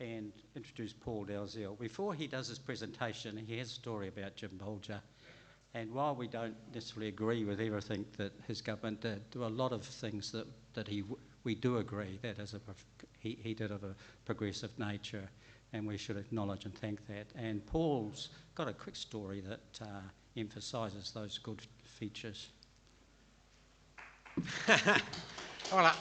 and introduce Paul Dalziel. Before he does his presentation, he has a story about Jim Bolger. And while we don't necessarily agree with everything that his government did, there were a lot of things that we do agree that he did of a progressive nature, and we should acknowledge and thank that. And Paul's got a quick story that emphasises those good features. Well,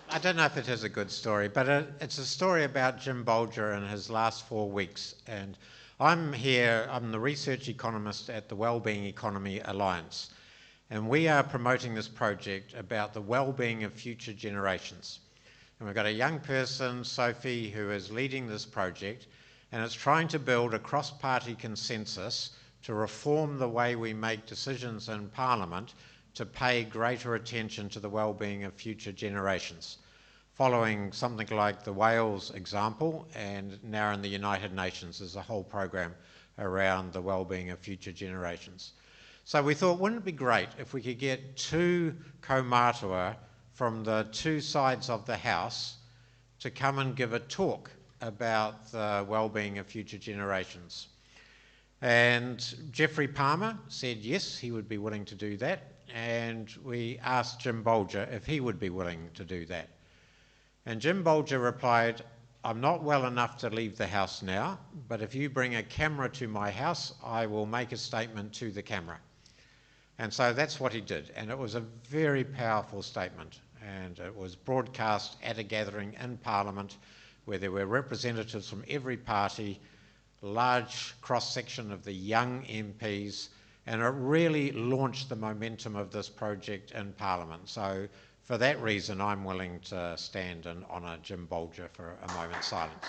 I don't know if it is a good story, but it's a story about Jim Bolger and his last 4 weeks. And I'm the research economist at the Wellbeing Economy Alliance. And we are promoting this project about the well-being of future generations. And we've got a young person, Sophie, who is leading this project, and it's trying to build a cross-party consensus to reform the way we make decisions in Parliament to pay greater attention to the well-being of future generations, following something like the Wales example, and now in the United Nations there's a whole program around the well-being of future generations. So we thought, wouldn't it be great if we could get 2 kaumātua from the 2 sides of the House to come and give a talk about the well-being of future generations. And Geoffrey Palmer said yes, he would be willing to do that. And we asked Jim Bolger if he would be willing to do that. And Jim Bolger replied, "I'm not well enough to leave the house now, but if you bring a camera to my house, I will make a statement to the camera." And so that's what he did. And it was a very powerful statement. And it was broadcast at a gathering in Parliament where there were representatives from every party, large cross-section of the young MPs, and it really launched the momentum of this project in Parliament. So for that reason, I'm willing to stand and honour Jim Bolger for a moment's silence.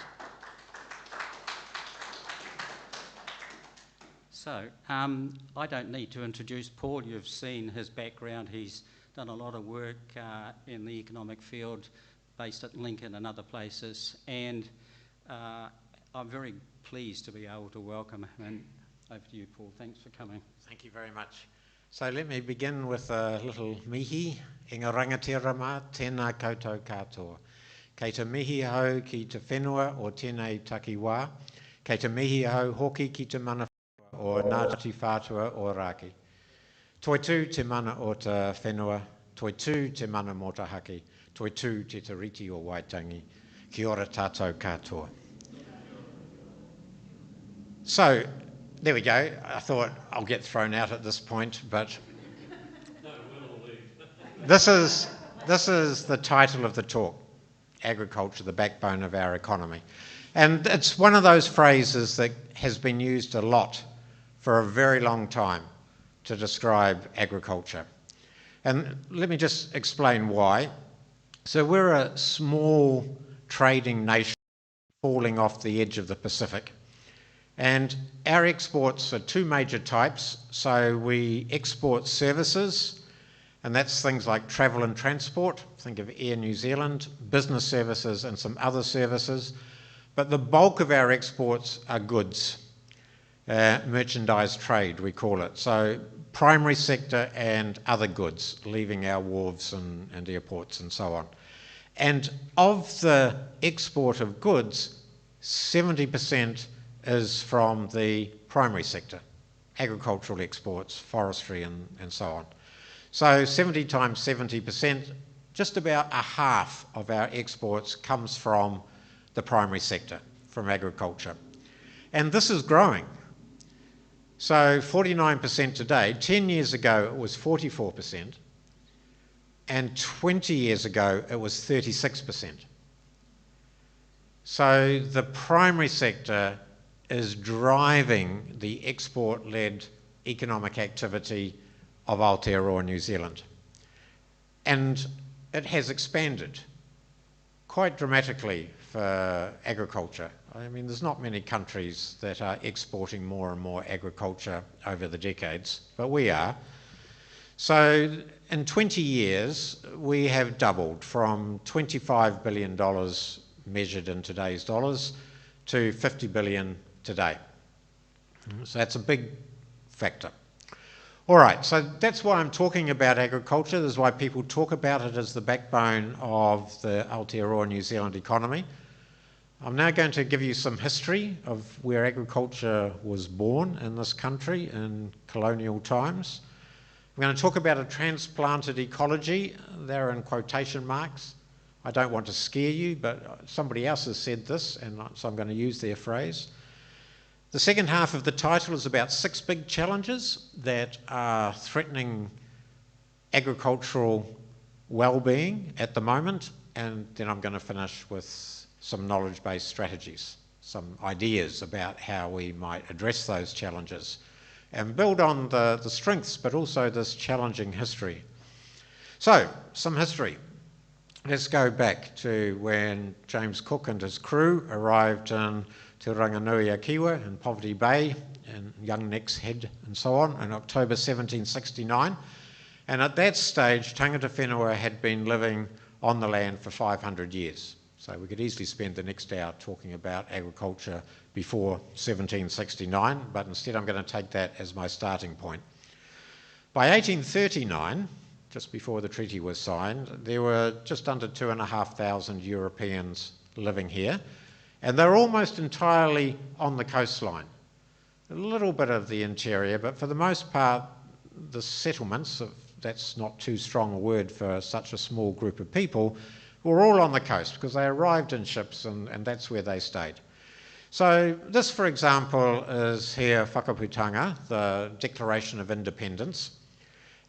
So I don't need to introduce Paul. You've seen his background. He's done a lot of work in the economic field, based at Lincoln and other places. And I'm very pleased to be able to welcome him. And over to you, Paul. Thanks for coming. Thank you very much. So let me begin with a little mihi. Inga rangatira mā, tēnā koutou katoa. Kei te mihi hau ki te whenua o tēnei takiwā. Kei te mihi hau hoki ki te mana o Ngāti Whātua o Rāki. Toi tū te mana o te whenua, toi tū te mana mō te haki, toi tū te tiriti o Waitangi. Kia ora tātou katoa. So, there we go. I thought I'll get thrown out at this point, but this is the title of the talk, Agriculture, the Backbone of Our Economy. And it's one of those phrases that has been used a lot for a very long time to describe agriculture. And let me just explain why. So we're a small trading nation falling off the edge of the Pacific. And our exports are 2 major types. So we export services, and that's things like travel and transport. Think of Air New Zealand, business services and some other services. But the bulk of our exports are goods, merchandise trade we call it. So primary sector and other goods, leaving our wharves and airports and so on. And of the export of goods, 70% is from the primary sector, agricultural exports, forestry and so on. So 70 times 70%, just about a half of our exports comes from the primary sector, from agriculture. And this is growing. So 49% today, 10 years ago it was 44%, and 20 years ago it was 36%. So the primary sector is driving the export-led economic activity of Aotearoa New Zealand. And it has expanded quite dramatically for agriculture. I mean, there's not many countries that are exporting more and more agriculture over the decades, but we are. So in 20 years, we have doubled from $25 billion measured in today's dollars to 50 billion today. So that's a big factor. All right, so that's why I'm talking about agriculture. This is why people talk about it as the backbone of the Aotearoa New Zealand economy. I'm now going to give you some history of where agriculture was born in this country in colonial times. I'm going to talk about a transplanted ecology. They're in quotation marks. I don't want to scare you, but somebody else has said this, and so I'm going to use their phrase. The second half of the title is about 6 big challenges that are threatening agricultural well-being at the moment, and then I'm going to finish with some knowledge-based strategies, some ideas about how we might address those challenges and build on the strengths, but also this challenging history. So, some history. Let's go back to when James Cook and his crew arrived in Te Ranganui-a-Kiwa in Poverty Bay and Young Neck's Head and so on in October 1769. And at that stage, tangata whenua had been living on the land for 500 years. So we could easily spend the next hour talking about agriculture before 1769, but instead I'm going to take that as my starting point. By 1839, just before the treaty was signed, there were just under 2,500 Europeans living here, and they're almost entirely on the coastline. A little bit of the interior, but for the most part, the settlements, that's not too strong a word for such a small group of people, were all on the coast because they arrived in ships and that's where they stayed. So this, for example, is here Whakaputanga, the Declaration of Independence,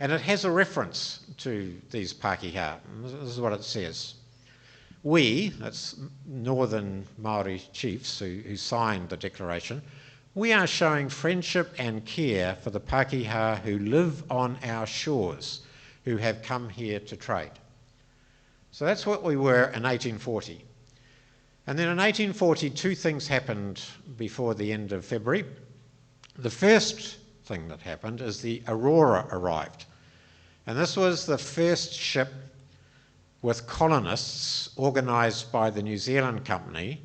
and it has a reference to these Pākehā. This is what it says. We, that's Northern Māori chiefs who signed the declaration, we are showing friendship and care for the Pākehā who live on our shores, who have come here to trade. So that's what we were in 1840. And then in 1840, 2 things happened before the end of February. The first thing that happened is the Aurora arrived. And this was the first ship with colonists organised by the New Zealand Company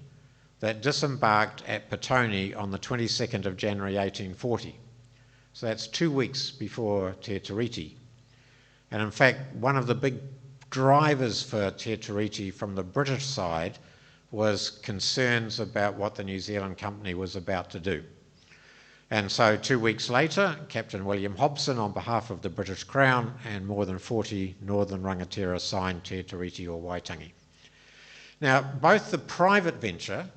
that disembarked at Petone on the 22nd of January 1840. So that's 2 weeks before Te Tiriti. And in fact, one of the big drivers for Te Tiriti from the British side was concerns about what the New Zealand Company was about to do. And so 2 weeks later, Captain William Hobson, on behalf of the British Crown and more than 40 Northern Rangatira, signed Te Tiriti o Waitangi. Now, both the private venture,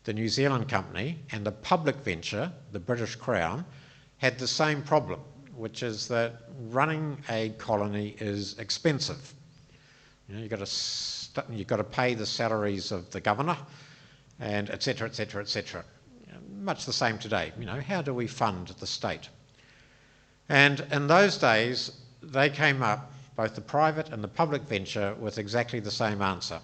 the New Zealand Company, and the public venture, the British Crown, had the same problem, which is that running a colony is expensive. You know, you've got to pay the salaries of the governor, and et cetera, et cetera, et cetera. Much the same today. You know, how do we fund the state? And in those days, they came up, both the private and the public venture, with exactly the same answer.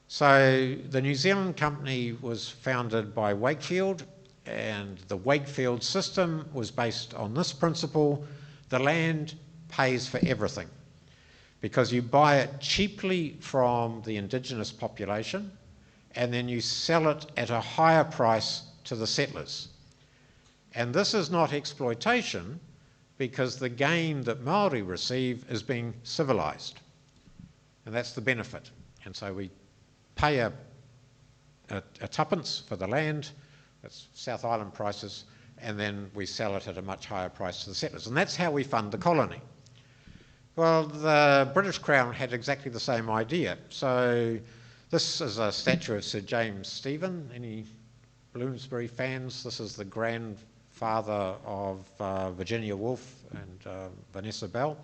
So the New Zealand Company was founded by Wakefield, and the Wakefield system was based on this principle: the land pays for everything, because you buy it cheaply from the indigenous population and then you sell it at a higher price to the settlers. And this is not exploitation, because the gain that Māori receive is being civilised, and that's the benefit. And so we pay a tuppence for the land, that's South Island prices, and then we sell it at a much higher price to the settlers. And that's how we fund the colony. Well, the British Crown had exactly the same idea. So this is a statue of Sir James Stephen. Any Bloomsbury fans? This is the grandfather of Virginia Woolf and Vanessa Bell.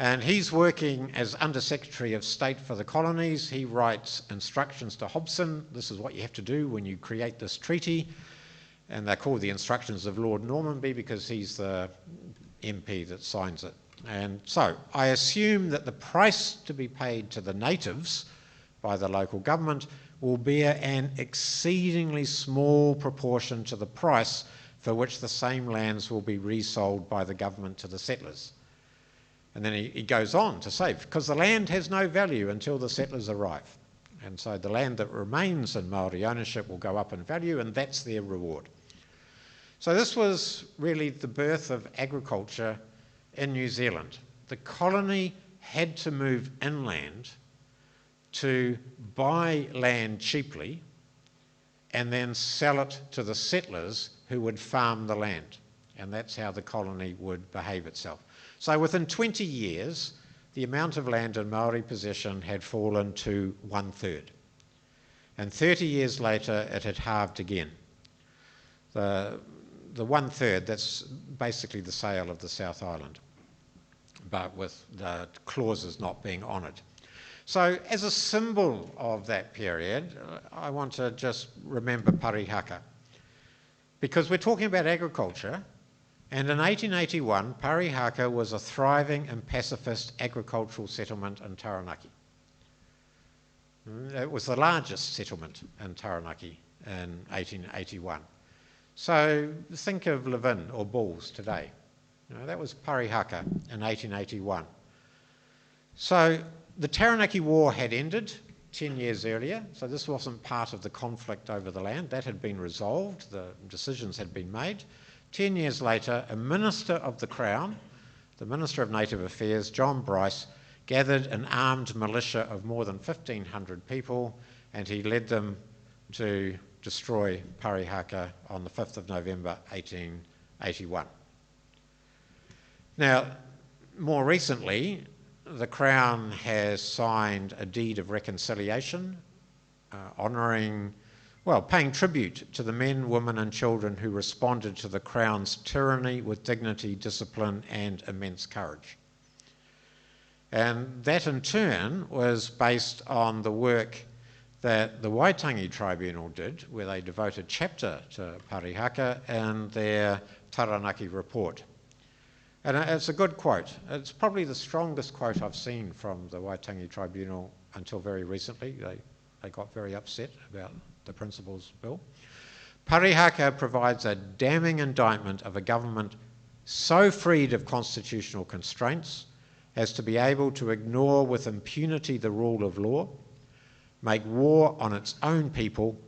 And he's working as Under Secretary of State for the colonies. He writes instructions to Hobson. This is what you have to do when you create this treaty. And they're called the Instructions of Lord Normanby because he's the MP that signs it. And so I assume that the price to be paid to the natives by the local government will bear an exceedingly small proportion to the price for which the same lands will be resold by the government to the settlers. And then he goes on to say, because the land has no value until the settlers arrive. And so the land that remains in Māori ownership will go up in value, and that's their reward. So this was really the birth of agriculture in New Zealand. The colony had to move inland to buy land cheaply and then sell it to the settlers who would farm the land. And that's how the colony would behave itself. So within 20 years, the amount of land in Maori possession had fallen to 1/3. And 30 years later, it had halved again. The 1/3, that's basically the sale of the South Island, but with the clauses not being honoured. So as a symbol of that period, I want to just remember Parihaka, because we're talking about agriculture, and in 1881, Parihaka was a thriving and pacifist agricultural settlement in Taranaki. It was the largest settlement in Taranaki in 1881. So think of Levin or Bulls today. That was Parihaka in 1881. So the Taranaki War had ended 10 years earlier, so this wasn't part of the conflict over the land. That had been resolved, the decisions had been made. 10 years later, a minister of the Crown, the Minister of Native Affairs, John Bryce, gathered an armed militia of more than 1,500 people, and he led them to destroy Parihaka on the 5th of November 1881. Now, more recently, the Crown has signed a deed of reconciliation, paying tribute to the men, women and children who responded to the Crown's tyranny with dignity, discipline and immense courage. And that in turn was based on the work that the Waitangi Tribunal did, where they devoted chapter to Parihaka in their Taranaki report. And it's a good quote. It's probably the strongest quote I've seen from the Waitangi Tribunal until very recently. They got very upset about the Principles Bill. Parihaka provides a damning indictment of a government so freed of constitutional constraints as to be able to ignore with impunity the rule of law, make war on its own people,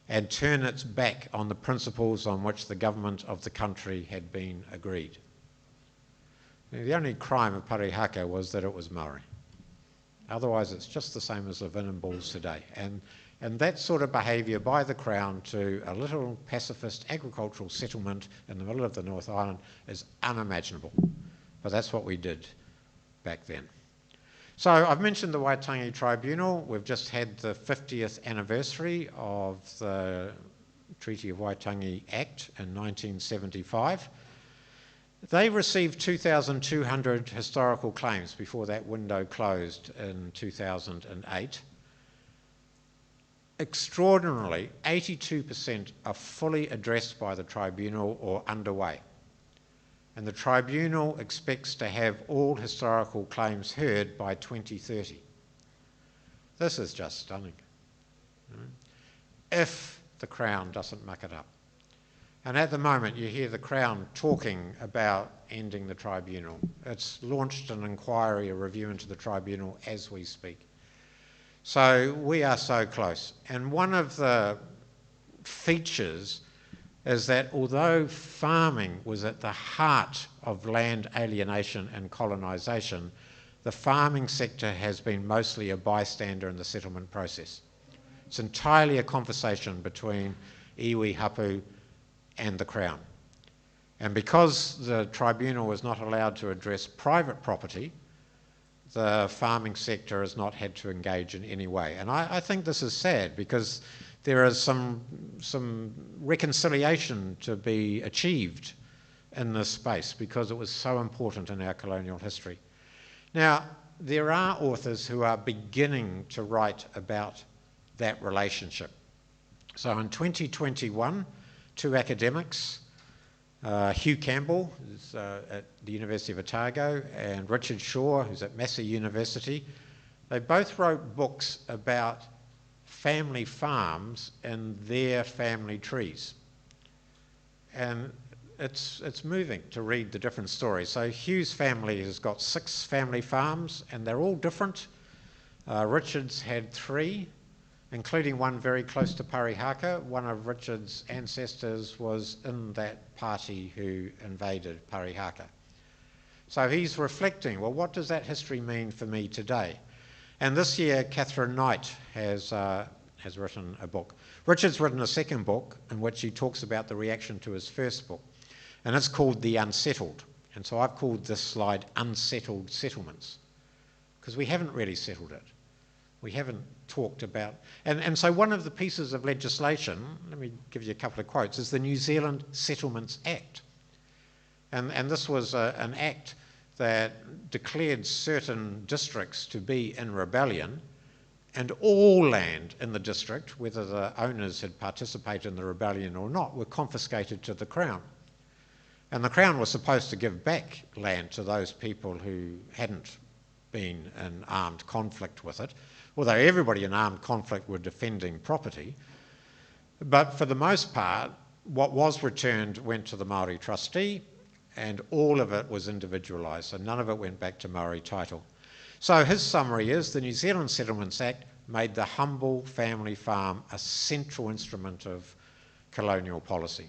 and turn its back on the principles on which the government of the country had been agreed. The only crime of Parihaka was that it was Maori. Otherwise, it's just the same as Levin and Bulls today. And that sort of behaviour by the Crown to a little pacifist agricultural settlement in the middle of the North Island is unimaginable. But that's what we did back then. So I've mentioned the Waitangi Tribunal. We've just had the 50th anniversary of the Treaty of Waitangi Act in 1975. They received 2,200 historical claims before that window closed in 2008. Extraordinarily, 82% are fully addressed by the tribunal or underway. And the tribunal expects to have all historical claims heard by 2030. This is just stunning. If the Crown doesn't muck it up. And at the moment, you hear the Crown talking about ending the tribunal. It's launched an inquiry, a review into the tribunal as we speak. So we are so close. And one of the features is that although farming was at the heart of land alienation and colonisation, the farming sector has been mostly a bystander in the settlement process. It's entirely a conversation between iwi, hapu and the Crown. And because the tribunal was not allowed to address private property, the farming sector has not had to engage in any way. And I think this is sad because there is some reconciliation to be achieved in this space because it was so important in our colonial history. Now, there are authors who are beginning to write about that relationship. So in 2021, two academics, Hugh Campbell, who's at the University of Otago, and Richard Shaw, who's at Massey University, they both wrote books about family farms and their family trees. And it's moving to read the different stories. So Hugh's family has got 6 family farms, and they're all different. Richard's had 3, including one very close to Parihaka. One of Richard's ancestors was in that party who invaded Parihaka. So he's reflecting, well, what does that history mean for me today? And this year, Catherine Knight has has written a book. Richard's written a second book in which he talks about the reaction to his first book, and it's called The Unsettled. And so I've called this slide Unsettled Settlements, because we haven't really settled it. We haven't talked about... And so one of the pieces of legislation, let me give you a couple of quotes, is the New Zealand Settlements Act. And this was an act that declared certain districts to be in rebellion, and all land in the district, whether the owners had participated in the rebellion or not, were confiscated to the Crown. And the Crown was supposed to give back land to those people who hadn't been in armed conflict with it, although everybody in armed conflict were defending property. But for the most part, what was returned went to the Maori trustee, and all of it was individualised, so none of it went back to Maori title. So his summary is the New Zealand Settlements Act made the humble family farm a central instrument of colonial policy.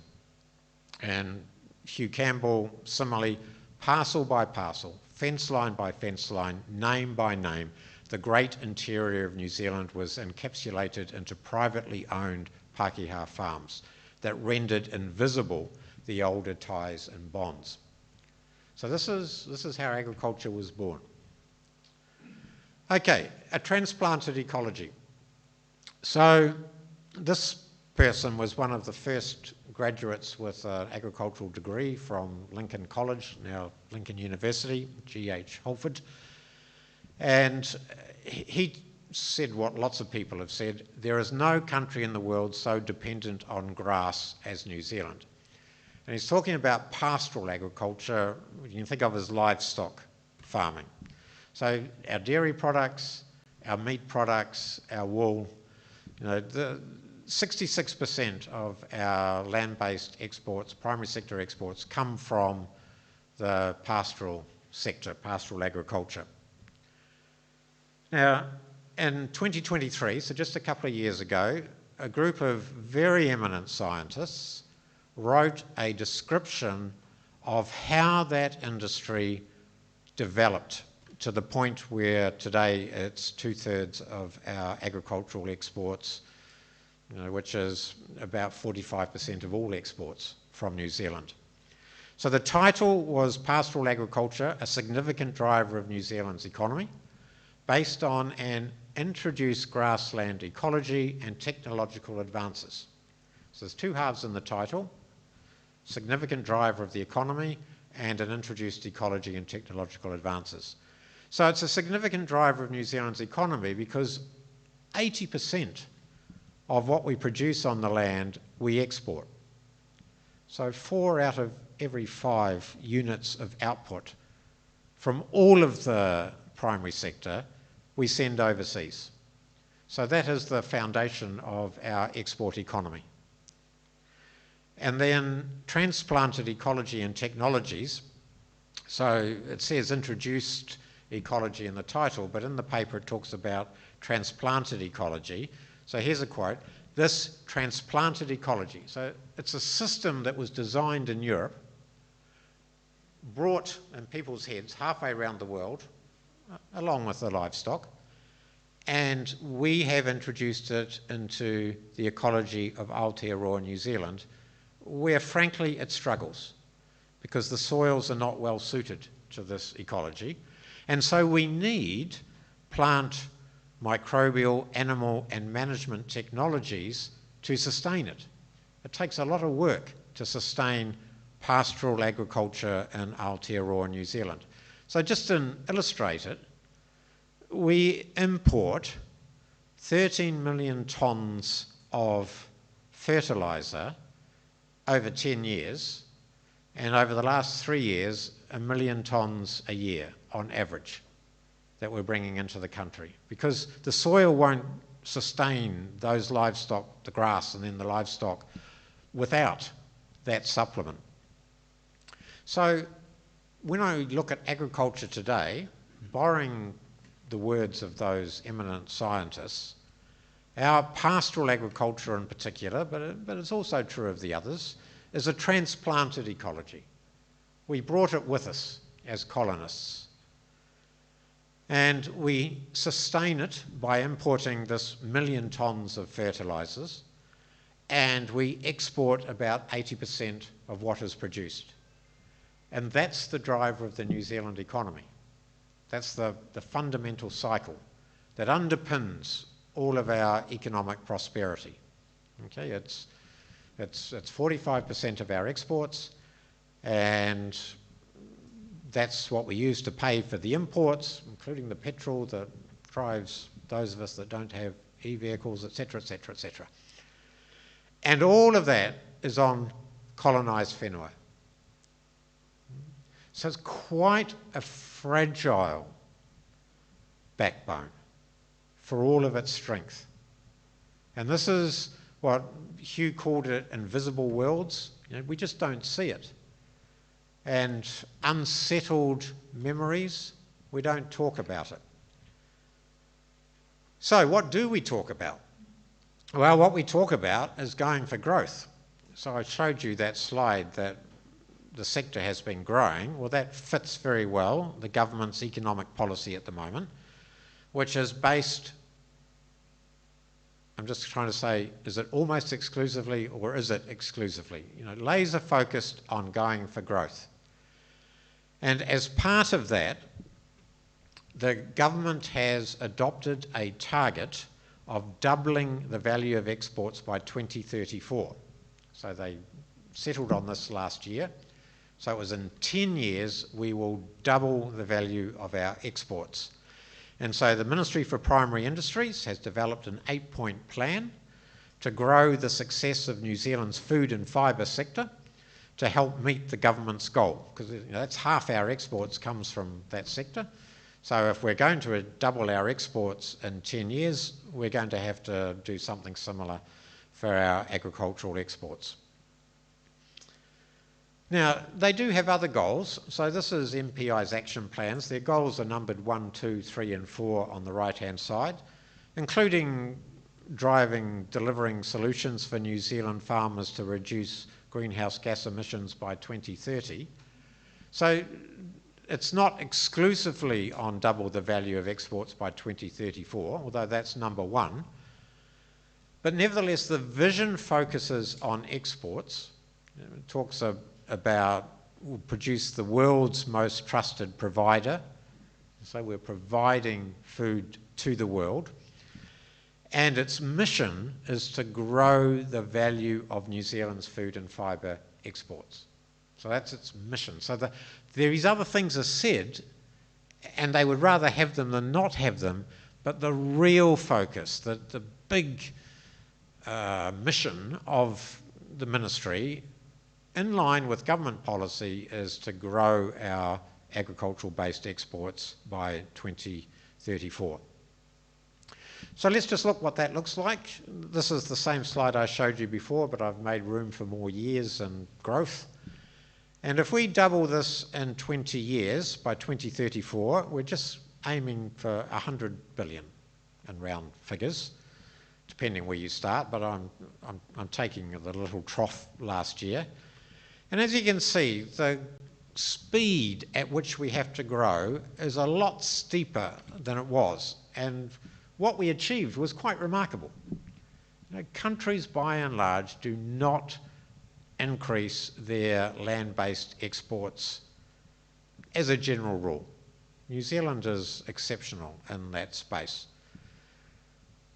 And Hugh Campbell, similarly, parcel by parcel, fence line by fence line, name by name, the great interior of New Zealand was encapsulated into privately owned Pākehā farms that rendered invisible the older ties and bonds. So this is how agriculture was born. Okay, a transplanted ecology. So this person was one of the first graduates with an agricultural degree from Lincoln College, now Lincoln University, G.H. Holford. And he said what lots of people have said: there is no country in the world so dependent on grass as New Zealand. And he's talking about pastoral agriculture, you can think of as livestock farming. So our dairy products, our meat products, our wool, the 66% of our land-based exports, primary sector exports, come from the pastoral sector, pastoral agriculture. Now, in 2023, so just a couple of years ago, a group of very eminent scientists wrote a description of how that industry developed to the point where today it's 2/3 of our agricultural exports, which is about 45% of all exports from New Zealand. So the title was Pastoral Agriculture, a Significant Driver of New Zealand's Economy, based on an introduced grassland ecology and technological advances. So there's two halves in the title: significant driver of the economy and an introduced ecology and technological advances. So it's a significant driver of New Zealand's economy because 80% of what we produce on the land we export. So 4 out of every 5 units of output from all of the primary sector we send overseas. So that is the foundation of our export economy. And then transplanted ecology and technologies. So it says introduced ecology in the title, but in the paper it talks about transplanted ecology. So here's a quote: this transplanted ecology. So it's a system that was designed in Europe, brought in people's heads halfway around the world, along with the livestock, and we have introduced it into the ecology of Aotearoa New Zealand, where frankly it struggles because the soils are not well suited to this ecology. And so we need plant, microbial, animal and management technologies to sustain it. It takes a lot of work to sustain pastoral agriculture in Aotearoa New Zealand. So just to illustrate it, we import 13 million tonnes of fertiliser over 10 years, and over the last 3 years, 1 million tonnes a year on average that we're bringing into the country, because the soil won't sustain those livestock, the grass and then the livestock, without that supplement. So when I look at agriculture today, borrowing the words of those eminent scientists, our pastoral agriculture in particular, but it's also true of the others, is a transplanted ecology. We brought it with us as colonists. And we sustain it by importing this 1 million tonnes of fertilisers, and we export about 80% of what is produced. And that's the driver of the New Zealand economy. That's the fundamental cycle that underpins all of our economic prosperity. Okay, it's 45% of our exports, and that's what we use to pay for the imports, including the petrol that drives those of us that don't have e-vehicles, etc., etc., etc. And all of that is on colonised whenua. So it's quite a fragile backbone for all of its strength. And this is what Hugh called it invisible worlds. You know, we just don't see it. And unsettled memories, we don't talk about it. So what do we talk about? Well, what we talk about is going for growth. So I showed you that slide that the sector has been growing. Well, that fits very well the government's economic policy at the moment, which is based, I'm just trying to say, is it almost exclusively or is it exclusively? You know, laser focused on going for growth. And as part of that, the government has adopted a target of doubling the value of exports by 2034. So they settled on this last year. So it was in 10 years we will double the value of our exports. And so the Ministry for Primary Industries has developed an 8-point plan to grow the success of New Zealand's food and fibre sector to help meet the government's goal, because that's half our exports comes from that sector. So if we're going to double our exports in 10 years, we're going to have to do something similar for our agricultural exports. Now, they do have other goals. So this is MPI's action plans. Their goals are numbered 1, 2, 3 and 4 on the right-hand side, including delivering solutions for New Zealand farmers to reduce greenhouse gas emissions by 2030. So it's not exclusively on double the value of exports by 2034, although that's number one. But nevertheless, the vision focuses on exports. It talks about we'll produce the world's most trusted provider. So we're providing food to the world. And its mission is to grow the value of New Zealand's food and fibre exports. So that's its mission. So these other things are said, and they would rather have them than not have them, but the real focus, the big mission of the ministry, in line with government policy, is to grow our agricultural-based exports by 2034. So let's just look what that looks like. This is the same slide I showed you before, but I've made room for more years and growth. And if we double this in 20 years, by 2034, we're just aiming for 100 billion in round figures, depending where you start, but I'm taking the little trough last year. And as you can see, the speed at which we have to grow is a lot steeper than it was. And what we achieved was quite remarkable. You know, countries by and large do not increase their land-based exports as a general rule. New Zealand is exceptional in that space.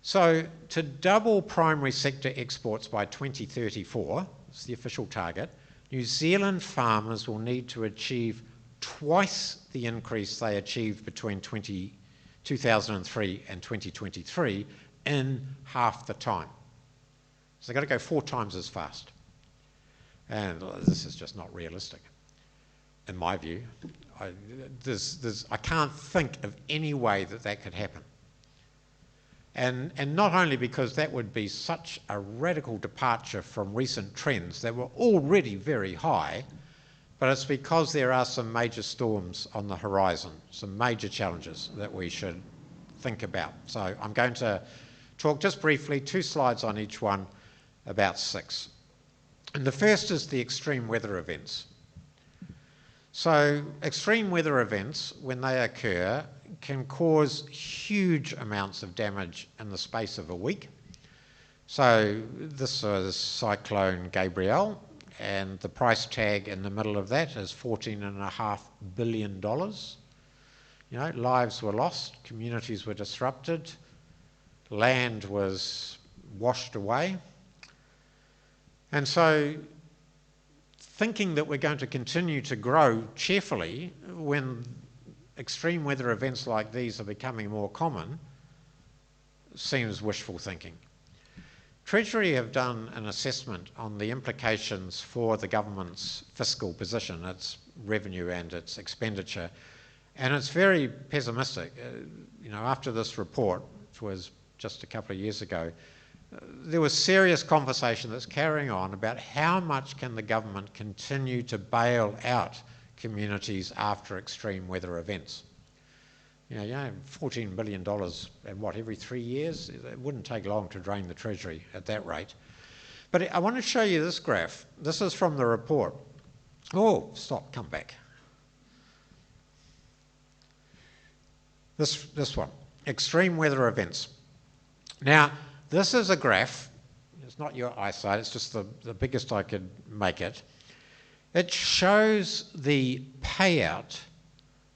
So to double primary sector exports by 2034, that's the official target, New Zealand farmers will need to achieve twice the increase they achieved between 2003 and 2023 in half the time. So they've got to go 4 times as fast. And this is just not realistic, in my view. I can't think of any way that could happen. And not only because that would be such a radical departure from recent trends that were already very high, but it's because there are some major storms on the horizon, some major challenges that we should think about. So I'm going to talk just briefly, 2 slides on each one, about 6. And the first is the extreme weather events. So extreme weather events, when they occur, can cause huge amounts of damage in the space of a week. So this was Cyclone Gabrielle, and the price tag in the middle of that is $14.5 billion. You know, lives were lost, communities were disrupted, land was washed away. And so thinking that we're going to continue to grow cheerfully when extreme weather events like these are becoming more common seems wishful thinking. Treasury have done an assessment on the implications for the government's fiscal position, its revenue and its expenditure, and it's very pessimistic. You know, after this report, which was just a couple of years ago, there was serious conversation that's carrying on about how much can the government continue to bail out communities after extreme weather events. You know, $14 billion and what, every 3 years? It wouldn't take long to drain the Treasury at that rate. But I want to show you this graph. This is from the report. Oh, stop, come back. This one, extreme weather events. Now, this is a graph. It's not your eyesight, it's just the biggest I could make it. It shows the payout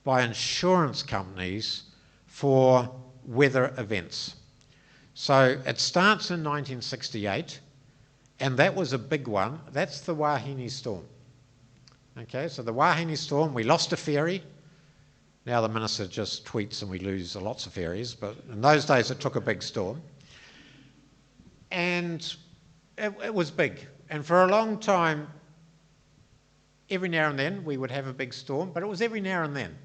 by insurance companies for weather events. So it starts in 1968, and that was a big one. That's the Wahine storm. Okay, so the Wahine storm, we lost a ferry. Now the minister just tweets and we lose lots of ferries, but in those days it took a big storm. And it was big. And for a long time, every now and then we would have a big storm, but it was every now and then.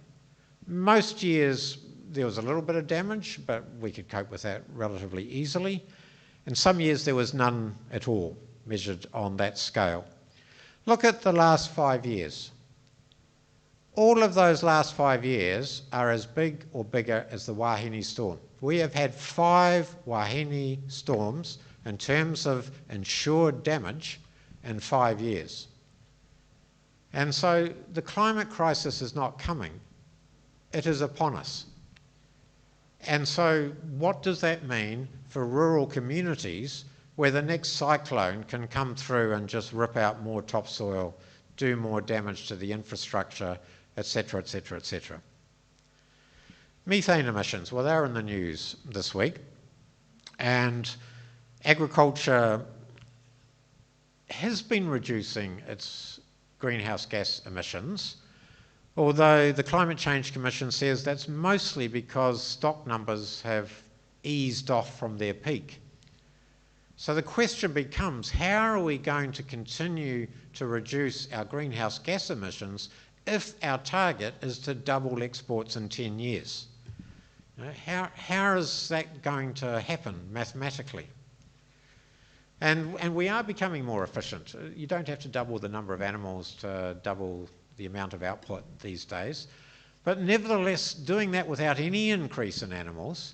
Most years there was a little bit of damage, but we could cope with that relatively easily. And some years there was none at all measured on that scale. Look at the last 5 years. All of those last 5 years are as big or bigger as the Wahine storm. We have had 5 Wahine storms in terms of insured damage in 5 years. And so the climate crisis is not coming, it is upon us. And so what does that mean for rural communities where the next cyclone can come through and just rip out more topsoil, do more damage to the infrastructure, etc., etc., etc. Methane emissions, well, they're in the news this week. And agriculture has been reducing its greenhouse gas emissions, although the Climate Change Commission says that's mostly because stock numbers have eased off from their peak. So the question becomes, how are we going to continue to reduce our greenhouse gas emissions if our target is to double exports in 10 years? You know, how is that going to happen mathematically? And we are becoming more efficient. You don't have to double the number of animals to double the amount of output these days. But nevertheless, doing that without any increase in animals,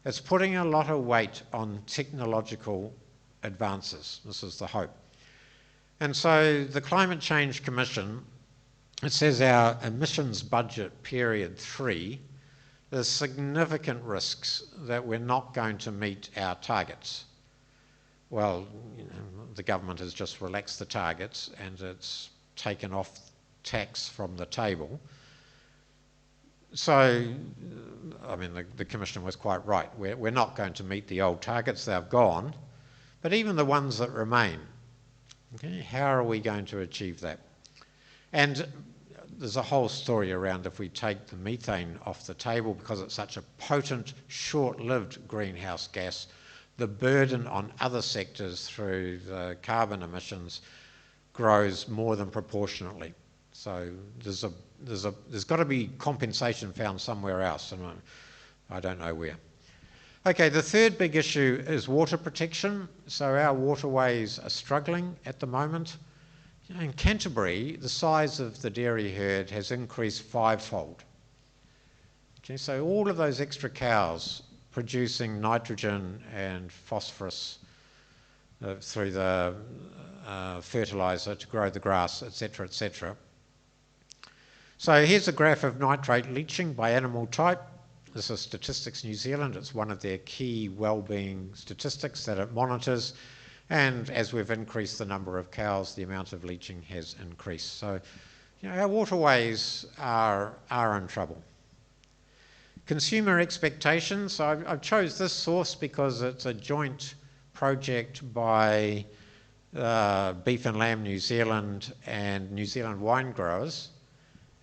it's putting a lot of weight on technological advances. This is the hope. And so the Climate Change Commission, it says our emissions budget period 3, there's significant risks that we're not going to meet our targets. Well, you know, the government has just relaxed the targets and it's taken off tax from the table. So, I mean, the Commissioner was quite right. We're not going to meet the old targets, they've gone. But even the ones that remain, okay, how are we going to achieve that? And there's a whole story around if we take the methane off the table because it's such a potent, short-lived greenhouse gas, the burden on other sectors through the carbon emissions grows more than proportionately. So there's got to be compensation found somewhere else, and I don't know where. Okay, the third big issue is water protection. So our waterways are struggling at the moment. You know, in Canterbury, the size of the dairy herd has increased 5-fold. Okay, so all of those extra cows producing nitrogen and phosphorus through the fertiliser to grow the grass, etc., etc. So here's a graph of nitrate leaching by animal type. This is Statistics New Zealand. It's one of their key wellbeing statistics that it monitors. And as we've increased the number of cows, the amount of leaching has increased. So, our waterways are in trouble. Consumer expectations. I chose this source because it's a joint project by Beef and Lamb New Zealand and New Zealand wine growers.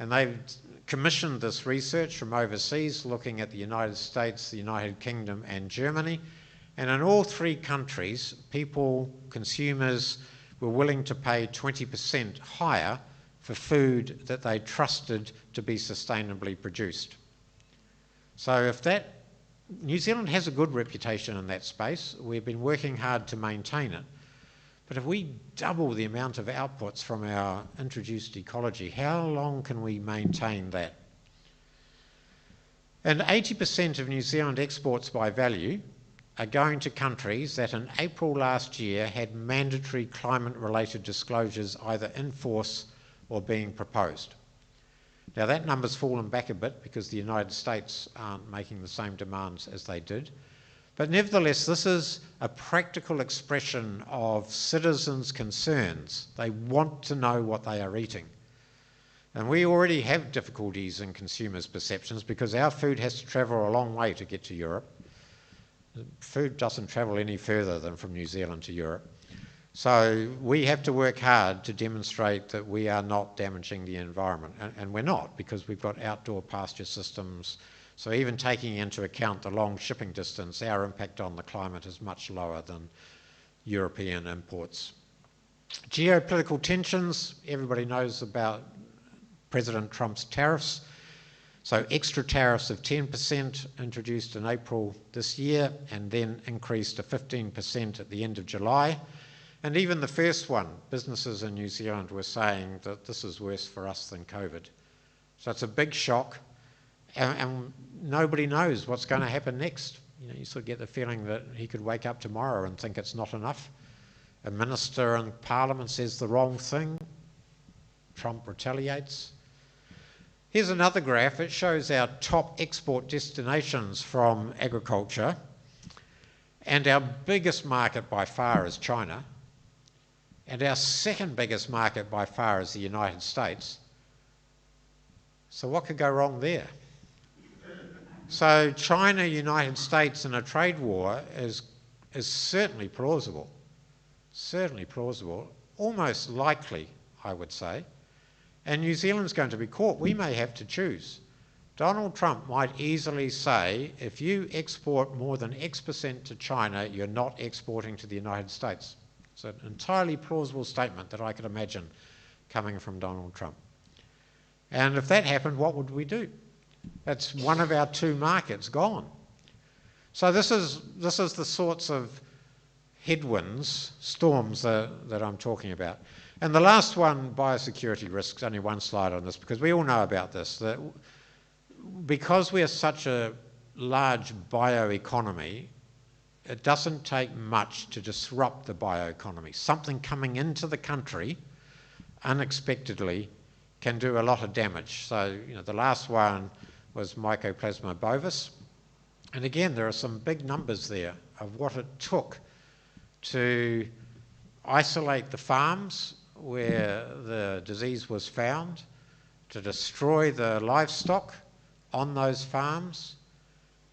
And they've commissioned this research from overseas, looking at the United States, the United Kingdom and Germany. And in all three countries, consumers were willing to pay 20% higher for food that they trusted to be sustainably produced. So New Zealand has a good reputation in that space. We've been working hard to maintain it. But if we double the amount of outputs from our introduced ecology, how long can we maintain that? And 80% of New Zealand exports by value are going to countries that in April last year had mandatory climate-related disclosures either in force or being proposed. Now that number's fallen back a bit because the United States aren't making the same demands as they did. But nevertheless, this is a practical expression of citizens' concerns. They want to know what they are eating. And we already have difficulties in consumers' perceptions because our food has to travel a long way to get to Europe. Food doesn't travel any further than from New Zealand to Europe. So we have to work hard to demonstrate that we are not damaging the environment. And we're not, because we've got outdoor pasture systems. So even taking into account the long shipping distance, our impact on the climate is much lower than European imports. Geopolitical tensions, everybody knows about President Trump's tariffs. So extra tariffs of 10% introduced in April this year and then increased to 15% at the end of July. And even the first one, businesses in New Zealand were saying that this is worse for us than COVID. So it's a big shock. And nobody knows what's going to happen next. You sort of get the feeling that he could wake up tomorrow and think it's not enough. A minister in Parliament says the wrong thing. Trump retaliates. Here's another graph. It shows our top export destinations from agriculture. And our biggest market by far is China. And our second biggest market by far is the United States. So what could go wrong there? So China, United States in a trade war is certainly plausible. Certainly plausible. Almost likely, I would say. And New Zealand's going to be caught. We may have to choose. Donald Trump might easily say, if you export more than X% to China, you're not exporting to the United States. It's an entirely plausible statement that I could imagine coming from Donald Trump. And if that happened, what would we do? That's one of our two markets gone. So this is the sorts of headwinds, storms that I'm talking about. And the last one, biosecurity risks, only one slide on this, because we all know about this, that because we are such a large bioeconomy, it doesn't take much to disrupt the bioeconomy. Something coming into the country unexpectedly can do a lot of damage. So, the last one was Mycoplasma bovis. And again, there are some big numbers there of what it took to isolate the farms where the disease was found, to destroy the livestock on those farms,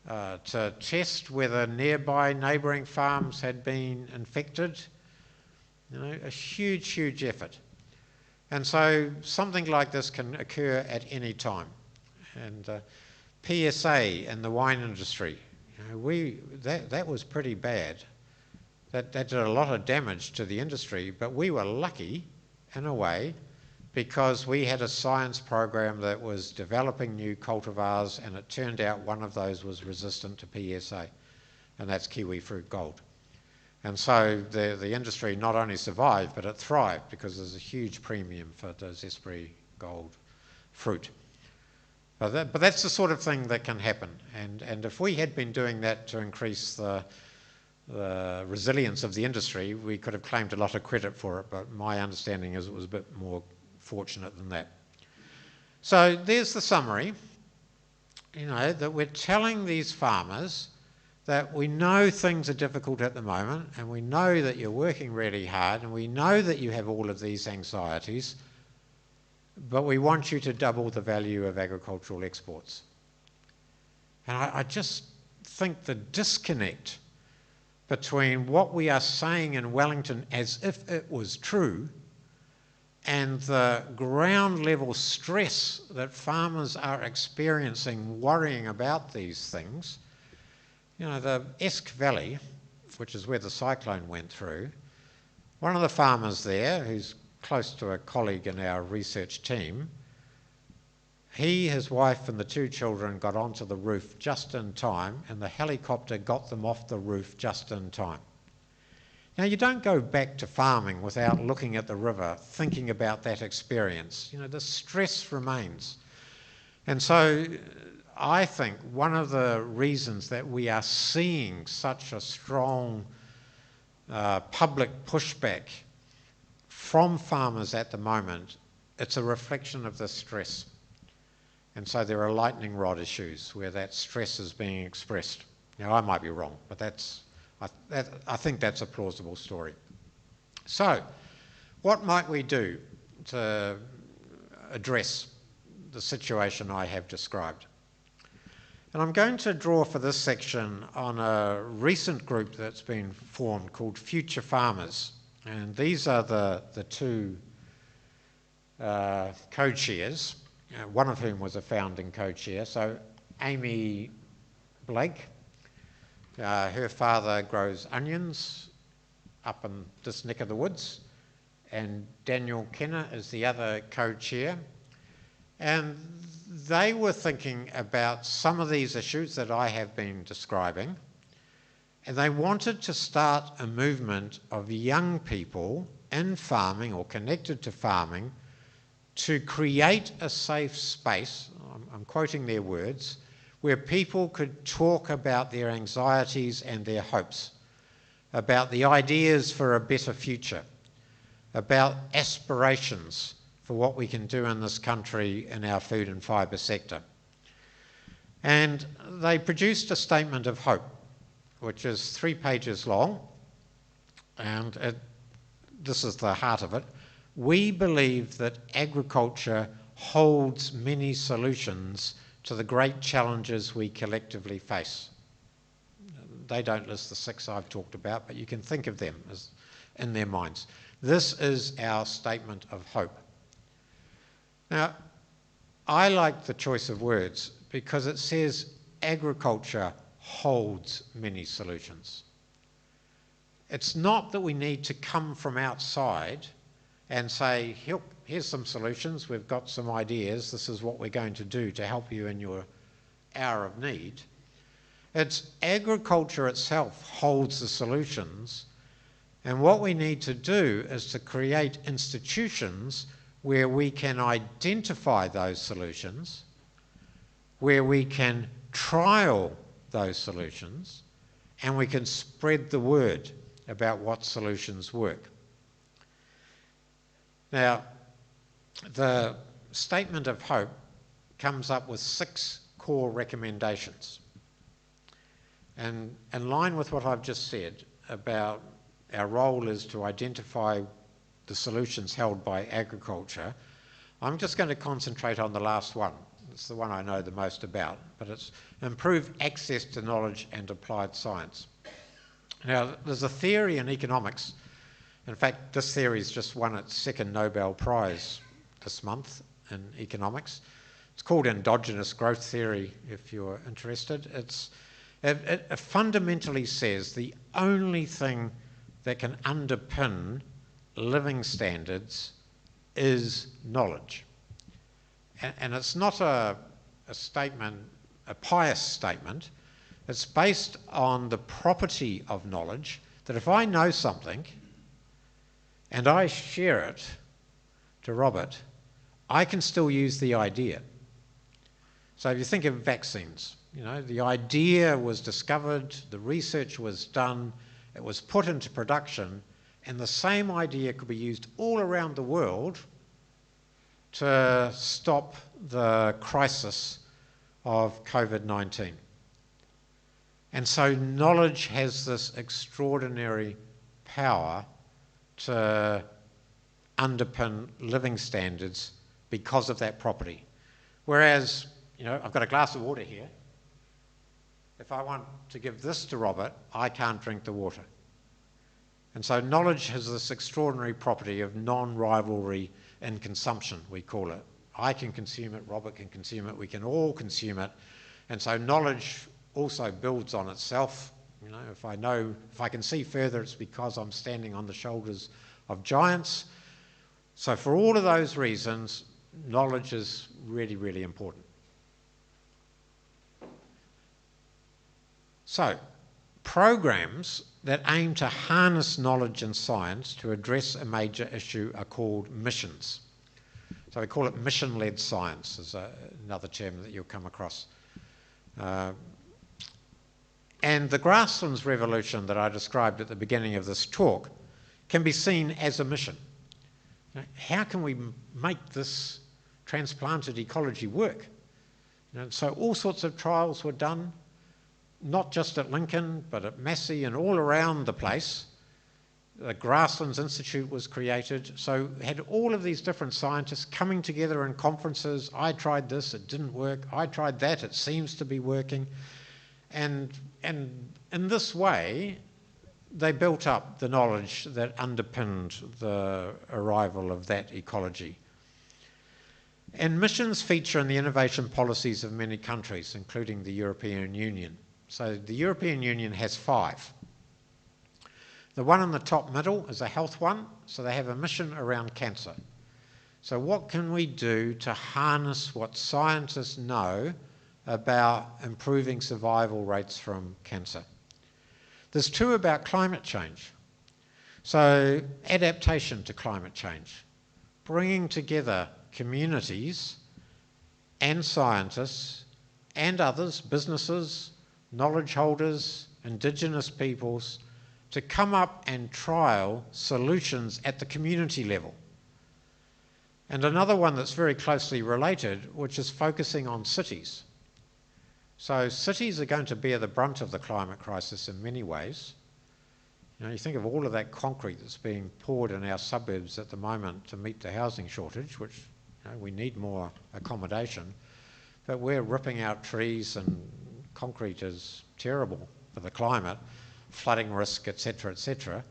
to test whether nearby neighbouring farms had been infected. A huge, huge effort. And so something like this can occur at any time. And PSA in the wine industry, that was pretty bad. That did a lot of damage to the industry, but we were lucky, in a way, because we had a science program that was developing new cultivars, and it turned out one of those was resistant to PSA, and that's kiwi fruit gold. And so the industry not only survived, but it thrived because there's a huge premium for those Esprit gold fruit. But that's the sort of thing that can happen. And if we had been doing that to increase the resilience of the industry, we could have claimed a lot of credit for it, but my understanding is it was a bit more fortunate than that. So there's the summary. that we're telling these farmers that we know things are difficult at the moment, and we know that you're working really hard, and we know that you have all of these anxieties, but we want you to double the value of agricultural exports. And I just think the disconnect between what we are saying in Wellington as if it was true and the ground level stress that farmers are experiencing worrying about these things. The Esk Valley, which is where the cyclone went through, one of the farmers there, who's close to a colleague in our research team, he, his wife and the 2 children got onto the roof just in time, and the helicopter got them off the roof just in time. Now, you don't go back to farming without looking at the river, thinking about that experience. The stress remains. And so I think one of the reasons that we are seeing such a strong public pushback from farmers at the moment, it's a reflection of the stress. And so there are lightning rod issues where that stress is being expressed. Now, I might be wrong, but I think that's a plausible story. So, what might we do to address the situation I have described? And I'm going to draw for this section on a recent group that's been formed called Future Farmers. And these are the 2 co-chairs, one of whom was a founding co-chair. So Amy Blake, her father grows onions up in this neck of the woods, and Daniel Kenner is the other co-chair. And they were thinking about some of these issues that I have been describing, and they wanted to start a movement of young people in farming or connected to farming to create a safe space, I'm quoting their words, where people could talk about their anxieties and their hopes, about the ideas for a better future, about aspirations for what we can do in this country in our food and fibre sector. And they produced a statement of hope, which is 3 pages long, and this is the heart of it. We believe that agriculture holds many solutions to the great challenges we collectively face. They don't list the 6 I've talked about, but you can think of them as in their minds. This is our statement of hope. Now, I like the choice of words because it says agriculture holds many solutions. It's not that we need to come from outside and say, here's some solutions, we've got some ideas, this is what we're going to do to help you in your hour of need. It's agriculture itself holds the solutions, and what we need to do is to create institutions where we can identify those solutions, where we can trial those solutions, and we can spread the word about what solutions work. Now, the statement of hope comes up with 6 core recommendations. And in line with what I've just said about our role is to identify the solutions held by agriculture, I'm just going to concentrate on the last one. It's the one I know the most about, but it's improve access to knowledge and applied science. Now, there's a theory in economics. In fact, this theory's just won its 2nd Nobel Prize this month in economics. It's called endogenous growth theory, if you're interested. It fundamentally says the only thing that can underpin living standards is knowledge. And it's not a statement, a pious statement. It's based on the property of knowledge, that if I know something and I share it to Robert, I can still use the idea. So if you think of vaccines, the idea was discovered, the research was done, it was put into production, and the same idea could be used all around the world to stop the crisis of COVID-19. And so knowledge has this extraordinary power to underpin living standards because of that property. Whereas, I've got a glass of water here. If I want to give this to Robert, I can't drink the water. And so knowledge has this extraordinary property of non-rivalry in consumption, we call it. I can consume it, Robert can consume it, we can all consume it. And so knowledge also builds on itself. If I can see further, it's because I'm standing on the shoulders of giants. So for all of those reasons, knowledge is really, really important. So, programs that aim to harness knowledge and science to address a major issue are called missions. So we call it mission-led science, is another term that you'll come across. And the grasslands revolution that I described at the beginning of this talk can be seen as a mission. How can we make this transplanted ecology work? So all sorts of trials were done, not just at Lincoln, but at Massey and all around the place. The Grasslands Institute was created. So had all of these different scientists coming together in conferences. I tried this, it didn't work. I tried that, it seems to be working. And in this way, they built up the knowledge that underpinned the arrival of that ecology. And missions feature in the innovation policies of many countries, including the European Union. So the European Union has 5. The one in the top middle is a health one, so they have a mission around cancer. So what can we do to harness what scientists know about improving survival rates from cancer? There's 2 about climate change. So adaptation to climate change, bringing together communities and scientists and others, businesses, knowledge holders, indigenous peoples, to come up and trial solutions at the community level. And another one that's very closely related, which is focusing on cities. So cities are going to bear the brunt of the climate crisis in many ways. You think of all of that concrete that's being poured in our suburbs at the moment to meet the housing shortage, which we need more accommodation, but we're ripping out trees and concrete is terrible for the climate, flooding risk, etc., etc.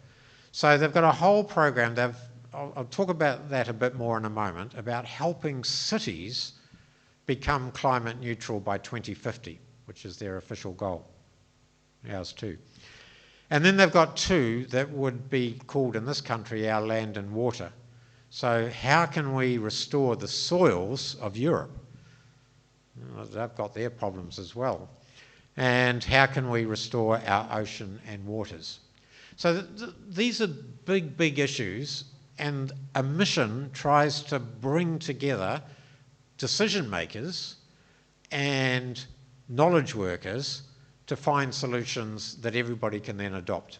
So they've got a whole program. I'll talk about that a bit more in a moment, about helping cities become climate neutral by 2050, which is their official goal. Ours too. And then they've got 2 that would be called in this country our land and water. So how can we restore the soils of Europe? They've got their problems as well. And how can we restore our ocean and waters? So these are big, big issues, and a mission tries to bring together decision makers and knowledge workers to find solutions that everybody can then adopt.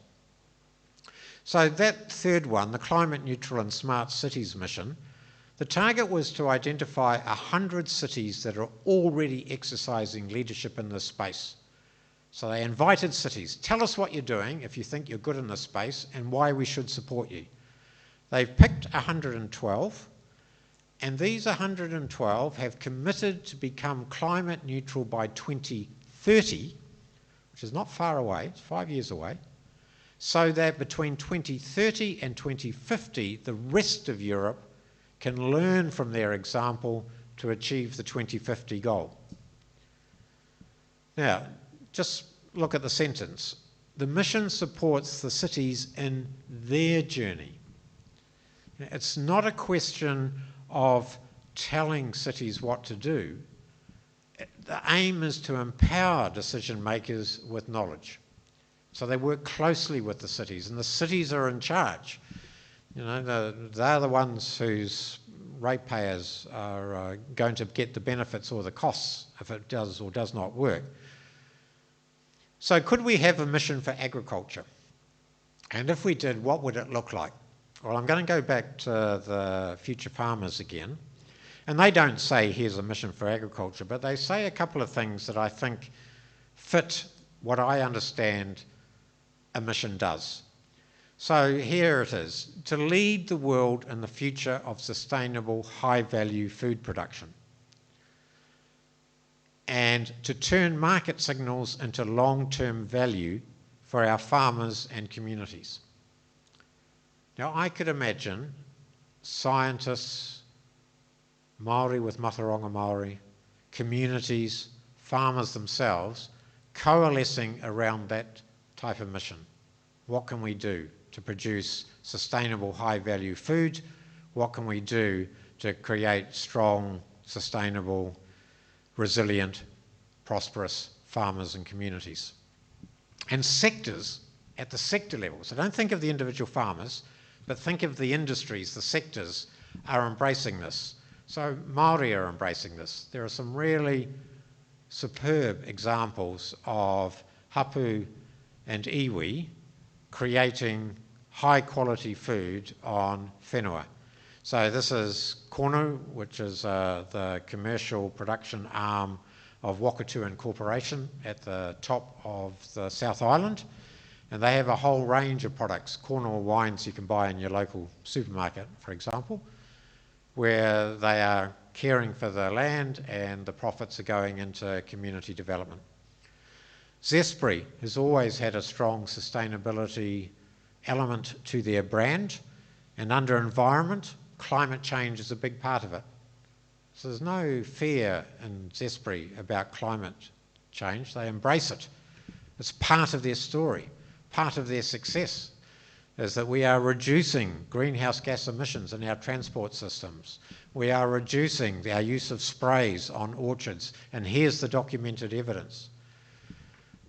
So that third one, the Climate Neutral and Smart Cities mission, the target was to identify 100 cities that are already exercising leadership in this space. So they invited cities, tell us what you're doing if you think you're good in this space and why we should support you. They've picked 112, and these 112 have committed to become climate neutral by 2030, which is not far away, it's 5 years away, so that between 2030 and 2050, the rest of Europe can learn from their example to achieve the 2050 goal. Now, just look at the sentence. The mission supports the cities in their journey. It's not a question of telling cities what to do. The aim is to empower decision makers with knowledge. So they work closely with the cities, and the cities are in charge. They're the ones whose ratepayers are going to get the benefits or the costs if it does or does not work. So could we have a mission for agriculture? And if we did, what would it look like? Well, I'm going to go back to the future farmers again. And they don't say, here's a mission for agriculture, but they say a couple of things that I think fit what I understand a mission does. So here it is: to lead the world in the future of sustainable, high-value food production, and to turn market signals into long-term value for our farmers and communities. Now, I could imagine scientists, Māori with Mataronga Māori, communities, farmers themselves, coalescing around that type of mission. What can we do to produce sustainable, high-value food? What can we do to create strong, sustainable, resilient, prosperous farmers and communities? And sectors, at the sector level, so don't think of the individual farmers, but think of the industries, the sectors are embracing this. So Māori are embracing this. There are some really superb examples of hapu and iwi creating high quality food on whenua. So this is Konu, which is the commercial production arm of Wakatuan Corporation at the top of the South Island. And they have a whole range of products, Konu wines you can buy in your local supermarket, for example, where they are caring for the land and the profits are going into community development. Zespri has always had a strong sustainability element to their brand, and under environment, climate change is a big part of it. So there's no fear in Zespri about climate change. They embrace it. It's part of their story. Part of their success is that we are reducing greenhouse gas emissions in our transport systems. We are reducing our use of sprays on orchards, and here's the documented evidence.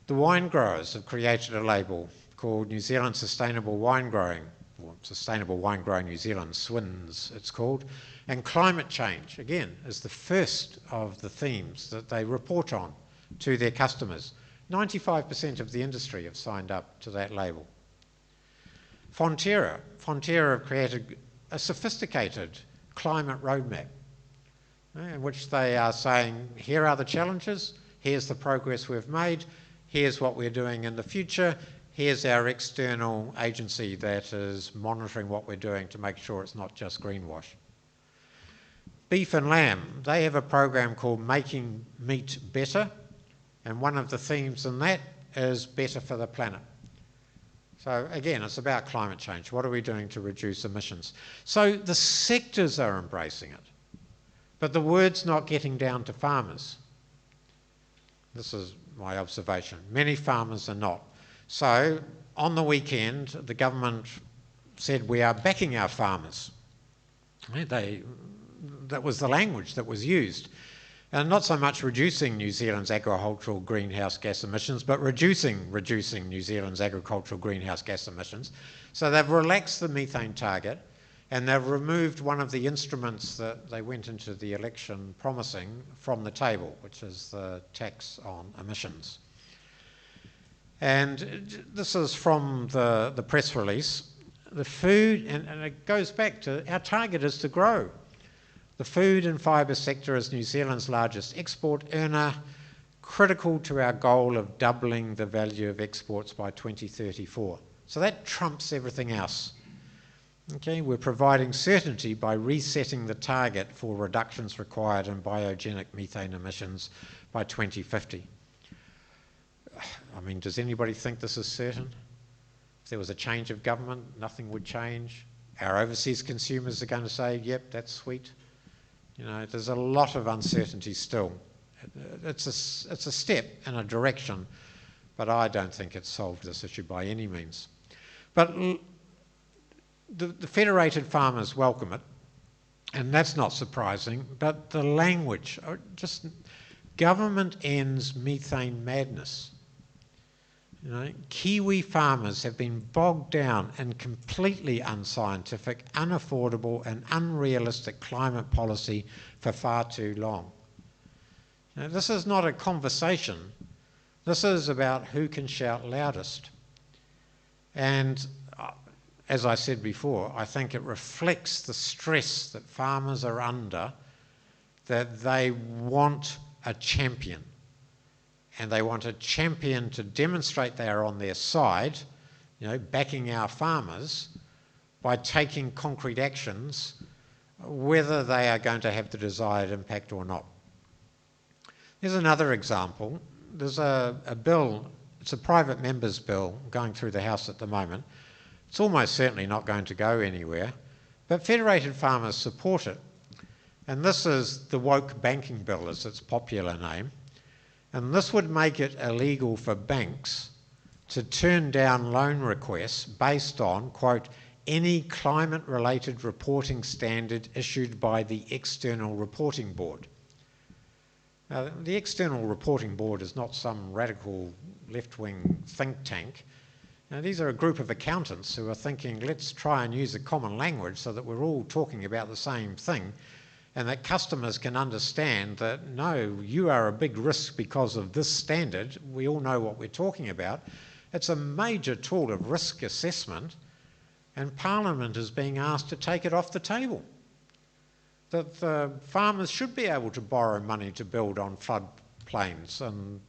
The wine growers have created a label called New Zealand Sustainable Wine Growing, or Sustainable Wine Growing New Zealand, SWINS it's called. And climate change, again, is the first of the themes that they report on to their customers. 95% of the industry have signed up to that label. Fonterra have created a sophisticated climate roadmap in which they are saying, here are the challenges, here's the progress we've made, here's what we're doing in the future, here's our external agency that is monitoring what we're doing to make sure it's not just greenwash. Beef and lamb, they have a program called Making Meat Better, and one of the themes in that is better for the planet. So again, it's about climate change. What are we doing to reduce emissions? So the sectors are embracing it, but the word's not getting down to farmers. This is my observation. Many farmers are not. So on the weekend, the government said we are backing our farmers. That was the language that was used. And not so much reducing New Zealand's agricultural greenhouse gas emissions, but reducing New Zealand's agricultural greenhouse gas emissions. So they've relaxed the methane target, and they've removed one of the instruments that they went into the election promising from the table, which is the tax on emissions. And this is from the press release. The food, and it goes back to our target is to grow. The food and fibre sector is New Zealand's largest export earner, critical to our goal of doubling the value of exports by 2034. So that trumps everything else. Okay, we're providing certainty by resetting the target for reductions required in biogenic methane emissions by 2050. I mean, does anybody think this is certain? If there was a change of government, nothing would change. Our overseas consumers are going to say, yep, that's sweet. You know, there's a lot of uncertainty still. It's a step in a direction, but I don't think it's solved this issue by any means. But the federated farmers welcome it, and that's not surprising, but the language, just government ends methane madness. You know, Kiwi farmers have been bogged down in completely unscientific, unaffordable and unrealistic climate policy for far too long. Now, this is not a conversation. This is about who can shout loudest. And as I said before, I think it reflects the stress that farmers are under that they want a champion. And they want a champion to demonstrate they are on their side, backing our farmers by taking concrete actions, whether they are going to have the desired impact or not. Here's another example. There's a bill, it's a private member's bill going through the House at the moment. It's almost certainly not going to go anywhere, but Federated Farmers support it. And this is the woke banking bill, as its popular name. And this would make it illegal for banks to turn down loan requests based on, quote, any climate-related reporting standard issued by the External Reporting Board. Now, the External Reporting Board is not some radical left-wing think tank. Now, these are a group of accountants who are thinking, let's try and use a common language so that we're all talking about the same thing, and that customers can understand that, no, you are a big risk because of this standard. We all know what we're talking about. It's a major tool of risk assessment, and Parliament is being asked to take it off the table. That the farmers should be able to borrow money to build on floodplains, and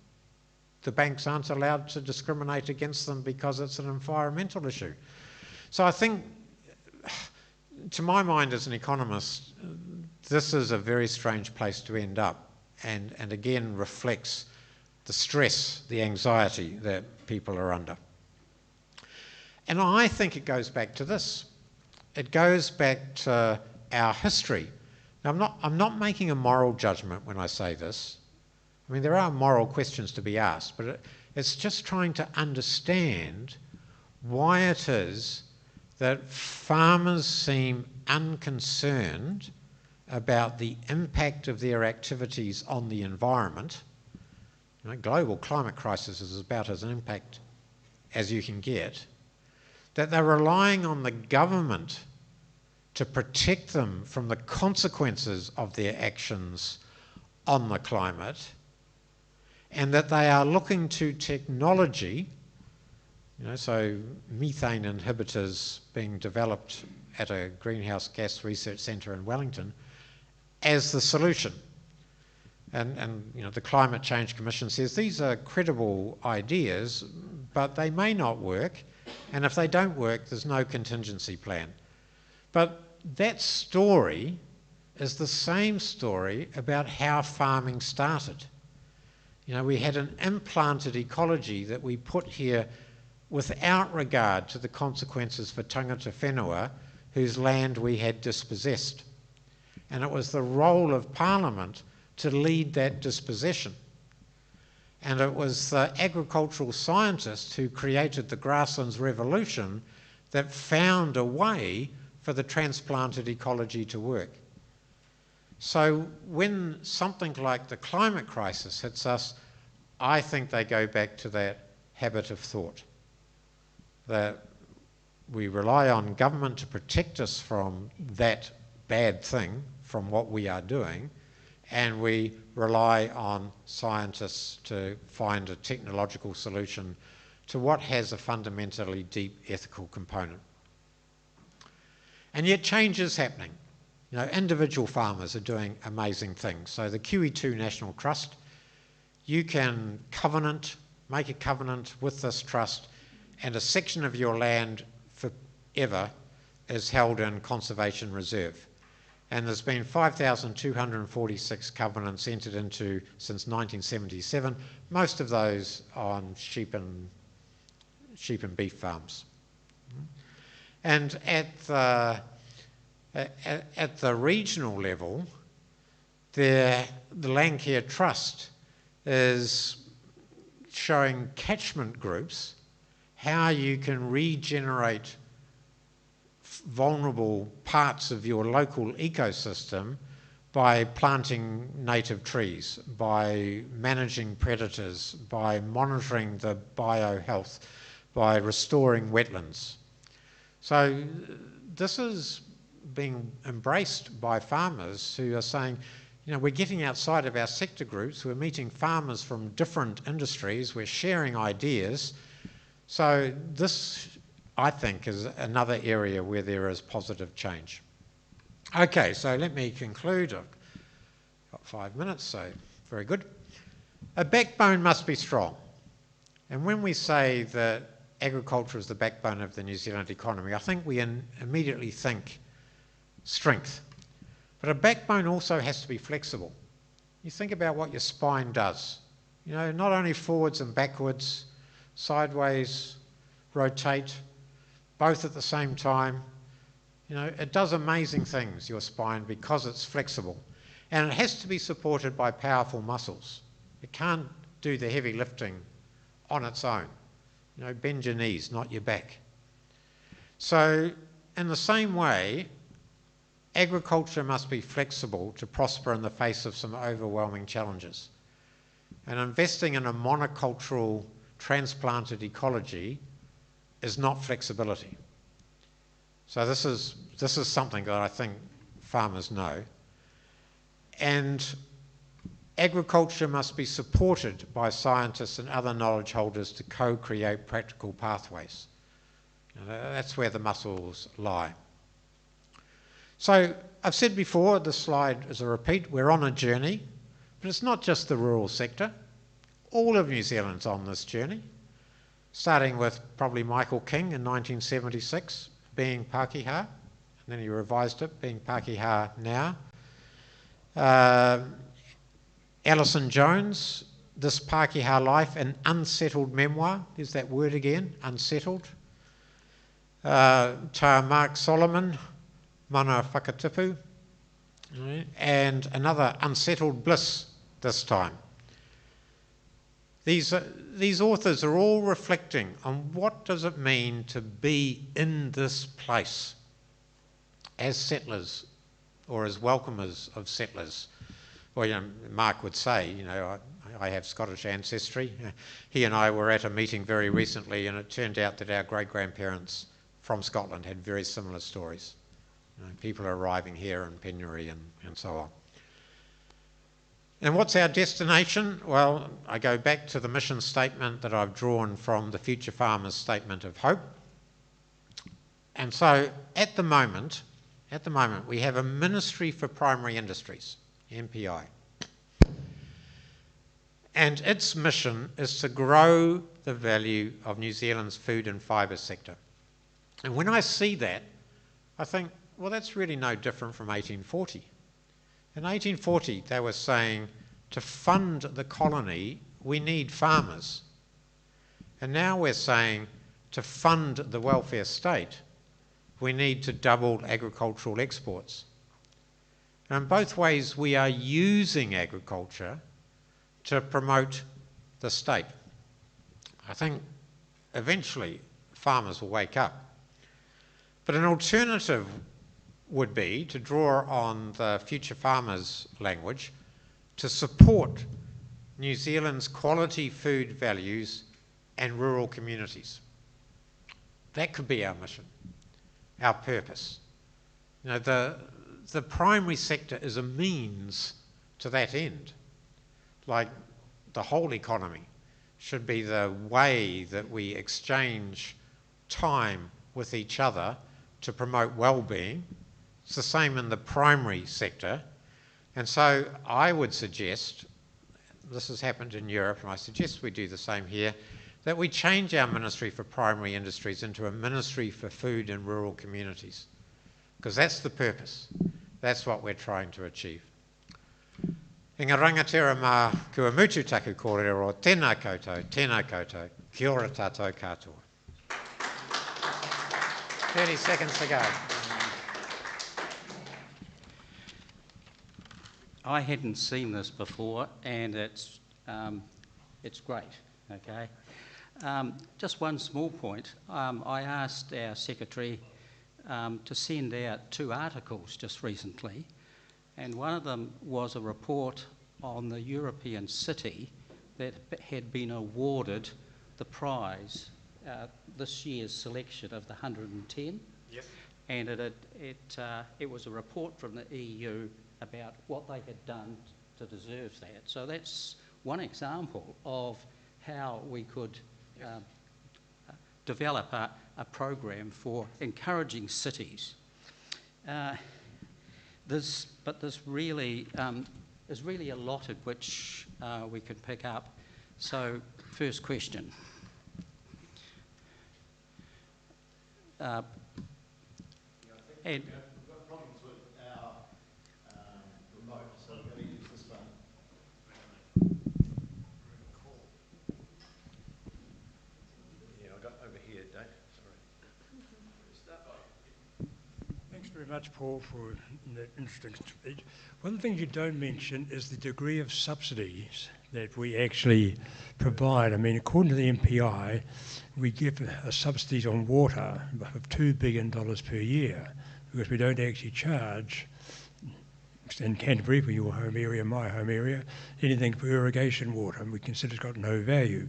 the banks aren't allowed to discriminate against them because it's an environmental issue. So I think, to my mind as an economist, this is a very strange place to end up, and again reflects the stress, the anxiety that people are under. And I think it goes back to this. It goes back to our history. Now, I'm not making a moral judgment when I say this. I mean, there are moral questions to be asked, but it's just trying to understand why it is that farmers seem unconcerned about the impact of their activities on the environment. Global climate crisis is about as an impact as you can get. That they're relying on the government to protect them from the consequences of their actions on the climate, and that they are looking to technology, so methane inhibitors being developed at a greenhouse gas research centre in Wellington, as the solution. And the Climate Change Commission says these are credible ideas, but they may not work, and if they don't work, there's no contingency plan. But that story is the same story about how farming started. We had an implanted ecology that we put here without regard to the consequences for tangata whenua, whose land we had dispossessed. And it was the role of Parliament to lead that dispossession. And it was the agricultural scientists who created the grasslands revolution that found a way for the transplanted ecology to work. So when something like the climate crisis hits us, I think they go back to that habit of thought, that we rely on government to protect us from that bad thing, from what we are doing, and we rely on scientists to find a technological solution to what has a fundamentally deep ethical component. And yet change is happening. Individual farmers are doing amazing things. So the QE2 National Trust, you can make a covenant with this trust, and a section of your land forever is held in conservation reserve. And there's been 5,246 covenants entered into since 1977, most of those on sheep and beef farms. And at the regional level, the Landcare Trust is showing catchment groups how you can regenerate vulnerable parts of your local ecosystem by planting native trees, by managing predators, by monitoring the biohealth, by restoring wetlands. So this is being embraced by farmers who are saying, we're getting outside of our sector groups, we're meeting farmers from different industries, we're sharing ideas. So this, I think, is another area where there is positive change. Okay, so let me conclude. 5 minutes, so very good. A backbone must be strong. And when we say that agriculture is the backbone of the New Zealand economy, I think we immediately think strength. But a backbone also has to be flexible. You think about what your spine does. You know, not only forwards and backwards, sideways, rotate, both at the same time. You know, it does amazing things, your spine, because it's flexible. And it has to be supported by powerful muscles. It can't do the heavy lifting on its own. You know, bend your knees, not your back. So, in the same way, agriculture must be flexible to prosper in the face of some overwhelming challenges. And investing in a monocultural transplanted ecology is not flexibility. So this is something that I think farmers know. And agriculture must be supported by scientists and other knowledge holders to co-create practical pathways. And that's where the muscles lie. So I've said before, this slide is a repeat, we're on a journey, but it's not just the rural sector. All of New Zealand's on this journey, starting with probably Michael King in 1976, being Pākehā, and then he revised it, being Pākehā now. Alison Jones, This Pākehā Life, an unsettled memoir, there's that word again, unsettled. Mark Solomon, Mana Whakatipu, and another Unsettled Bliss this time. These authors are all reflecting on what does it mean to be in this place as settlers or as welcomers of settlers. Well, you know, Mark would say, you know, I have Scottish ancestry. He and I were at a meeting very recently, and it turned out that our great-grandparents from Scotland had very similar stories. You know, people arriving here in penury and so on. And what's our destination? Well, I go back to the mission statement that I've drawn from the Future Farmers Statement of Hope. And so at the moment, we have a Ministry for Primary Industries, MPI. And its mission is to grow the value of New Zealand's food and fibre sector. And when I see that, I think, well, that's really no different from 1840. In 1840, they were saying, to fund the colony, we need farmers. And now we're saying, to fund the welfare state, we need to double agricultural exports. And in both ways, we are using agriculture to promote the state. I think eventually farmers will wake up. But an alternative would be to draw on the Future Farmers language to support New Zealand's quality food values and rural communities. That could be our mission, our purpose. You know, the primary sector is a means to that end. Like the whole economy should be the way that we exchange time with each other to promote well-being. It's the same in the primary sector. And so I would suggest, this has happened in Europe, and I suggest we do the same here, that we change our Ministry for Primary Industries into a Ministry for Food and Rural Communities. Because that's the purpose. That's what we're trying to achieve. I ngā rangatira mā kua mutu taku kōrero, tēnā koutou, kia ora tātou katoa. 30 seconds to go. I hadn't seen this before, and it's great, okay? Just one small point. I asked our secretary to send out 2 articles just recently, and one of them was a report on the European city that had been awarded the prize, this year's selection of the 110. Yes. And it was a report from the EU about what they had done to deserve that. So that's one example of how we could develop a program for encouraging cities. There's really is really allotted, which we can pick up. So, first question. And we've got problems with our remote, so we're going to use this one. Yeah, I got over here, Dave. Sorry. Thanks very much, Paul, for that interesting speech. One of the things you don't mention is the degree of subsidies that we actually provide. I mean, according to the MPI, we give subsidies on water of $2 billion per year because we don't actually charge, in Canterbury, for your home area, my home area, anything for irrigation water, and we consider it's got no value.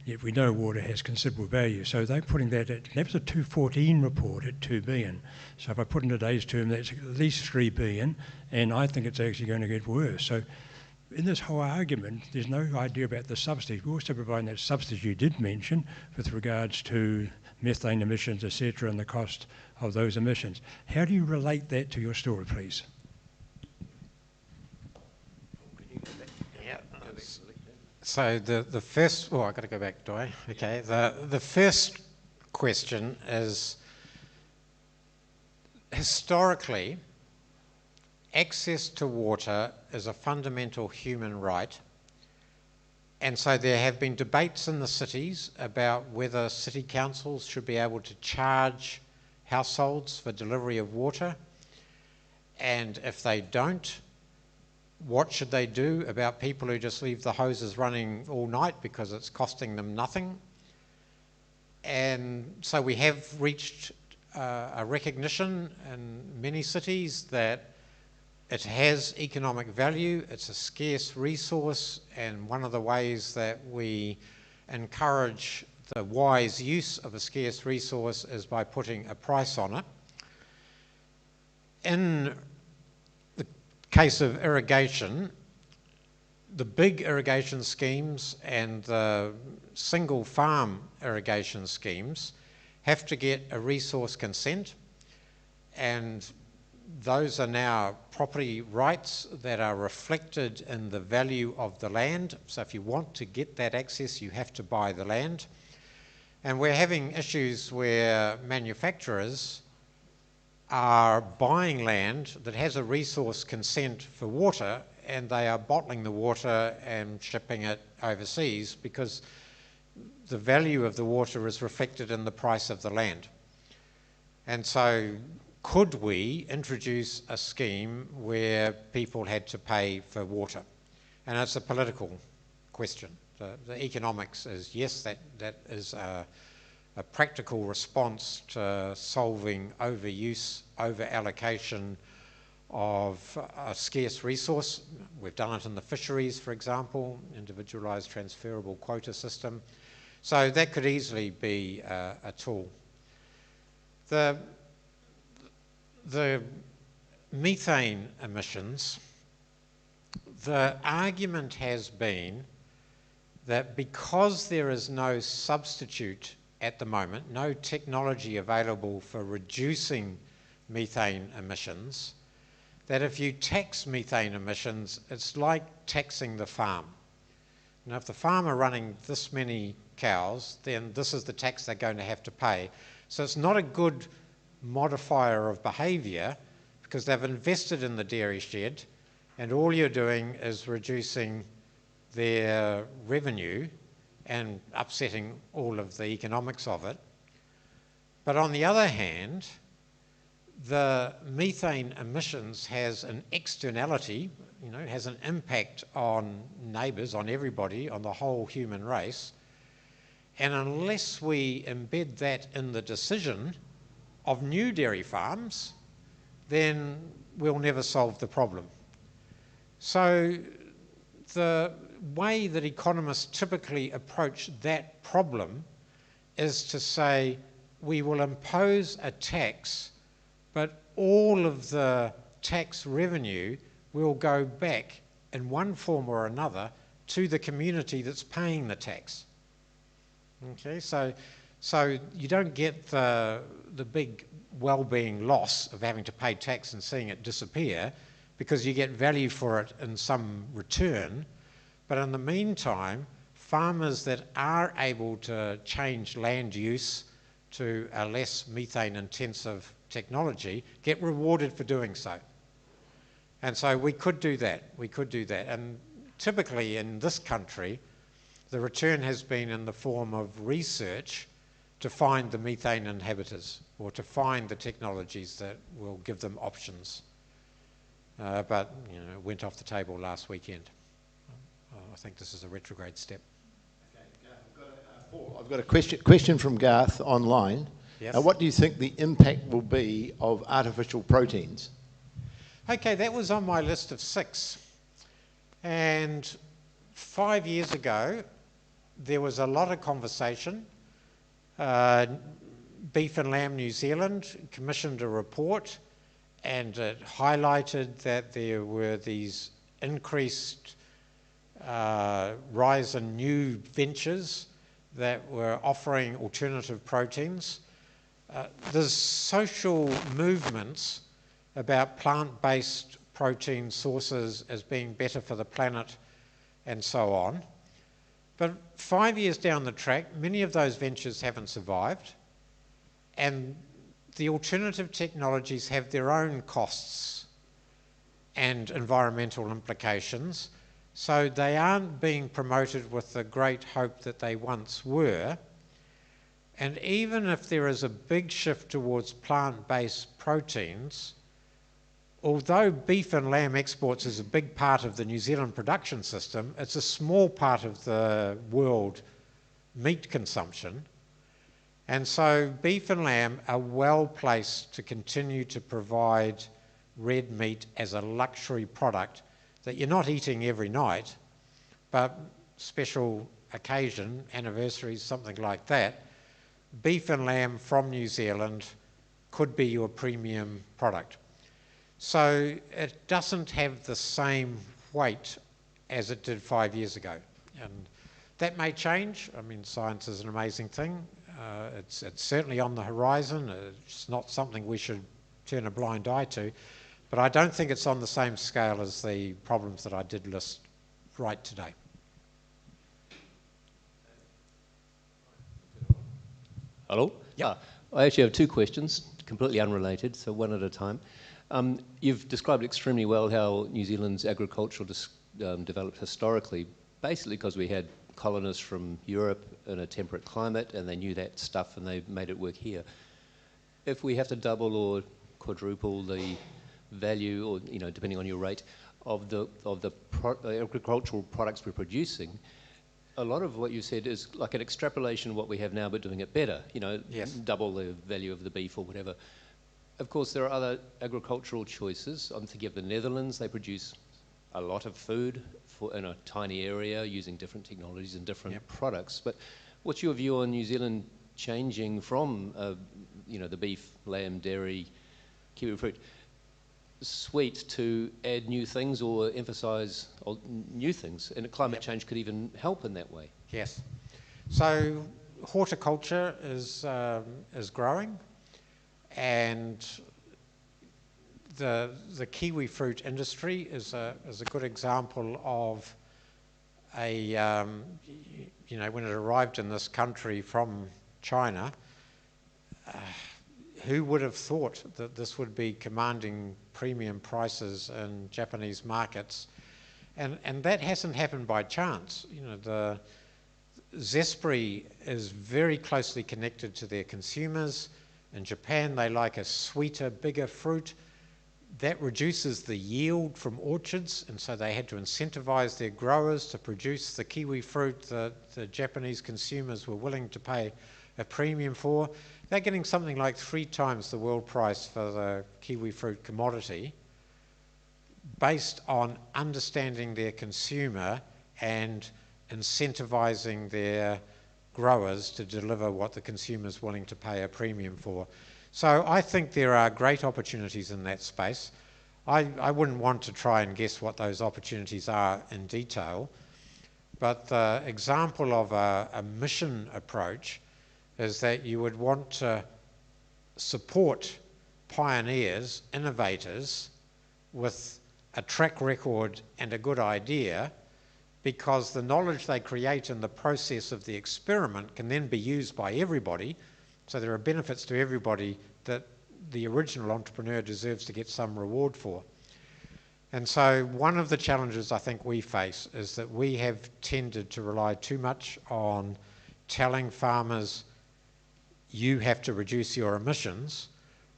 Yet we know water has considerable value. So they're putting that at, that was a 2014 report at 2 billion. So if I put in today's term, that's at least 3 billion, and I think it's actually going to get worse. So in this whole argument, there's no idea about the subsidies. We're also providing that subsidies you did mention with regards to methane emissions, etc., and the cost of those emissions. How do you relate that to your story, please? So the first, I've got to go back, do I? Okay. The first question is, historically, access to water is a fundamental human right, and so there have been debates in the cities about whether city councils should be able to charge households for delivery of water, and if they don't, what should they do about people who just leave the hoses running all night because it's costing them nothing? And so we have reached a recognition in many cities that it has economic value, it's a scarce resource, and one of the ways that we encourage the wise use of a scarce resource is by putting a price on it. In the case of irrigation, the big irrigation schemes and the single farm irrigation schemes have to get a resource consent, and those are now property rights that are reflected in the value of the land. So if you want to get that access, you have to buy the land. And we're having issues where manufacturers are buying land that has a resource consent for water, and they are bottling the water and shipping it overseas because the value of the water is reflected in the price of the land. And so could we introduce a scheme where people had to pay for water? And it's a political question. The economics is, yes, that is a practical response to solving overuse, over-allocation of a scarce resource. We've done it in the fisheries, for example, individualised transferable quota system. So that could easily be a tool. The methane emissions, the argument has been that because there is no substitute at the moment, no technology available for reducing methane emissions, that if you tax methane emissions, it's like taxing the farm. Now, if the farm are running this many cows, then this is the tax they're going to have to pay. So it's not a good modifier of behaviour because they've invested in the dairy shed and all you're doing is reducing their revenue and upsetting all of the economics of it. But on the other hand, the methane emissions has an externality, has an impact on neighbours, on everybody, on the whole human race. And unless we embed that in the decision of new dairy farms, then we'll never solve the problem. So the way that economists typically approach that problem is to say, we will impose a tax, but all of the tax revenue will go back in one form or another to the community that's paying the tax. Okay, so you don't get the big well-being loss of having to pay tax and seeing it disappear. because you get value for it in some return. But in the meantime, farmers that are able to change land use to a less methane intensive technology get rewarded for doing so. And so we could do that. And typically in this country, the return has been in the form of research to find the methane inhibitors or to find the technologies that will give them options. But it went off the table last weekend. I think this is a retrograde step. Okay, Garth, I've got a question from Garth online. Yes. What do you think the impact will be of artificial proteins? Okay, that was on my list of 6. And 5 years ago, there was a lot of conversation. Beef and Lamb New Zealand commissioned a report, and it highlighted that there were these increased rise in new ventures that were offering alternative proteins. There's social movements about plant-based protein sources as being better for the planet and so on. But 5 years down the track, many of those ventures haven't survived, and the alternative technologies have their own costs and environmental implications, so they aren't being promoted with the great hope that they once were. And even if there is a big shift towards plant-based proteins, although beef and lamb exports is a big part of the New Zealand production system, it's a small part of the world meat consumption. And so beef and lamb are well placed to continue to provide red meat as a luxury product that you're not eating every night, but special occasion, anniversaries, something like that. Beef and lamb from New Zealand could be your premium product. So it doesn't have the same weight as it did 5 years ago. And that may change. I mean, science is an amazing thing. It's certainly on the horizon. It's not something we should turn a blind eye to. But I don't think it's on the same scale as the problems that I did list right today. Hello? Yep. I actually have 2 questions, completely unrelated, so one at a time. You've described extremely well how New Zealand's agriculture developed historically, basically because we had colonists from Europe in a temperate climate, and they knew that stuff and they made it work here. If we have to double or quadruple the value, or depending on your rate, of the agricultural products we're producing, a lot of what you said is like an extrapolation of what we have now, but doing it better. Yes. Double the value of the beef or whatever. Of course, there are other agricultural choices. I'm thinking of the Netherlands. They produce a lot of food in a tiny area using different technologies and different products. But what's your view on New Zealand changing from, the beef, lamb, dairy, kiwi fruit, sweet to add new things or emphasise new things? And climate change could even help in that way. Yes. So horticulture is growing. And the kiwi fruit industry is a good example of when it arrived in this country from China, who would have thought that this would be commanding premium prices in Japanese markets? And that hasn't happened by chance. The Zespri is very closely connected to their consumers. In Japan, they like a sweeter, bigger fruit. That reduces the yield from orchards, and so they had to incentivize their growers to produce the kiwi fruit that the Japanese consumers were willing to pay a premium for. They're getting something like 3 times the world price for the kiwi fruit commodity, based on understanding their consumer and incentivizing their growers to deliver what the consumer's willing to pay a premium for. So I think there are great opportunities in that space. I wouldn't want to try and guess what those opportunities are in detail, but the example of a mission approach is that you would want to support pioneers, innovators, with a track record and a good idea, because the knowledge they create in the process of the experiment can then be used by everybody. So there are benefits to everybody that the original entrepreneur deserves to get some reward for. And so one of the challenges I think we face is that we have tended to rely too much on telling farmers, you have to reduce your emissions,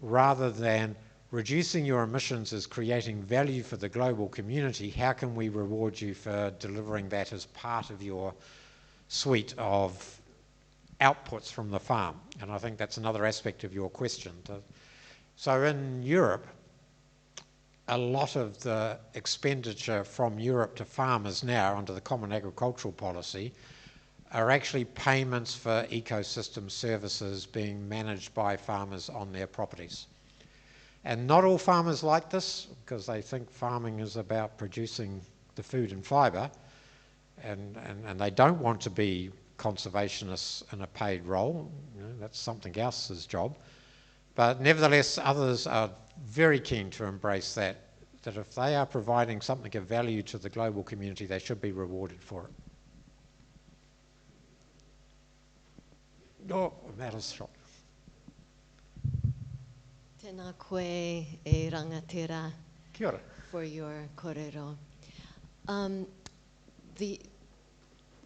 rather than reducing your emissions is creating value for the global community. How can we reward you for delivering that as part of your suite of outputs from the farm? And I think that's another aspect of your question. So in Europe, a lot of the expenditure from Europe to farmers now under the Common Agricultural Policy are actually payments for ecosystem services being managed by farmers on their properties. And not all farmers like this, because they think farming is about producing the food and fibre, and they don't want to be conservationists in a paid role. You know, that's something else's job. But nevertheless, others are very keen to embrace that if they are providing something of value to the global community, they should be rewarded for it. Oh, that is shot. Tēnā koe e rangatira. Kia ora. For your kōrero.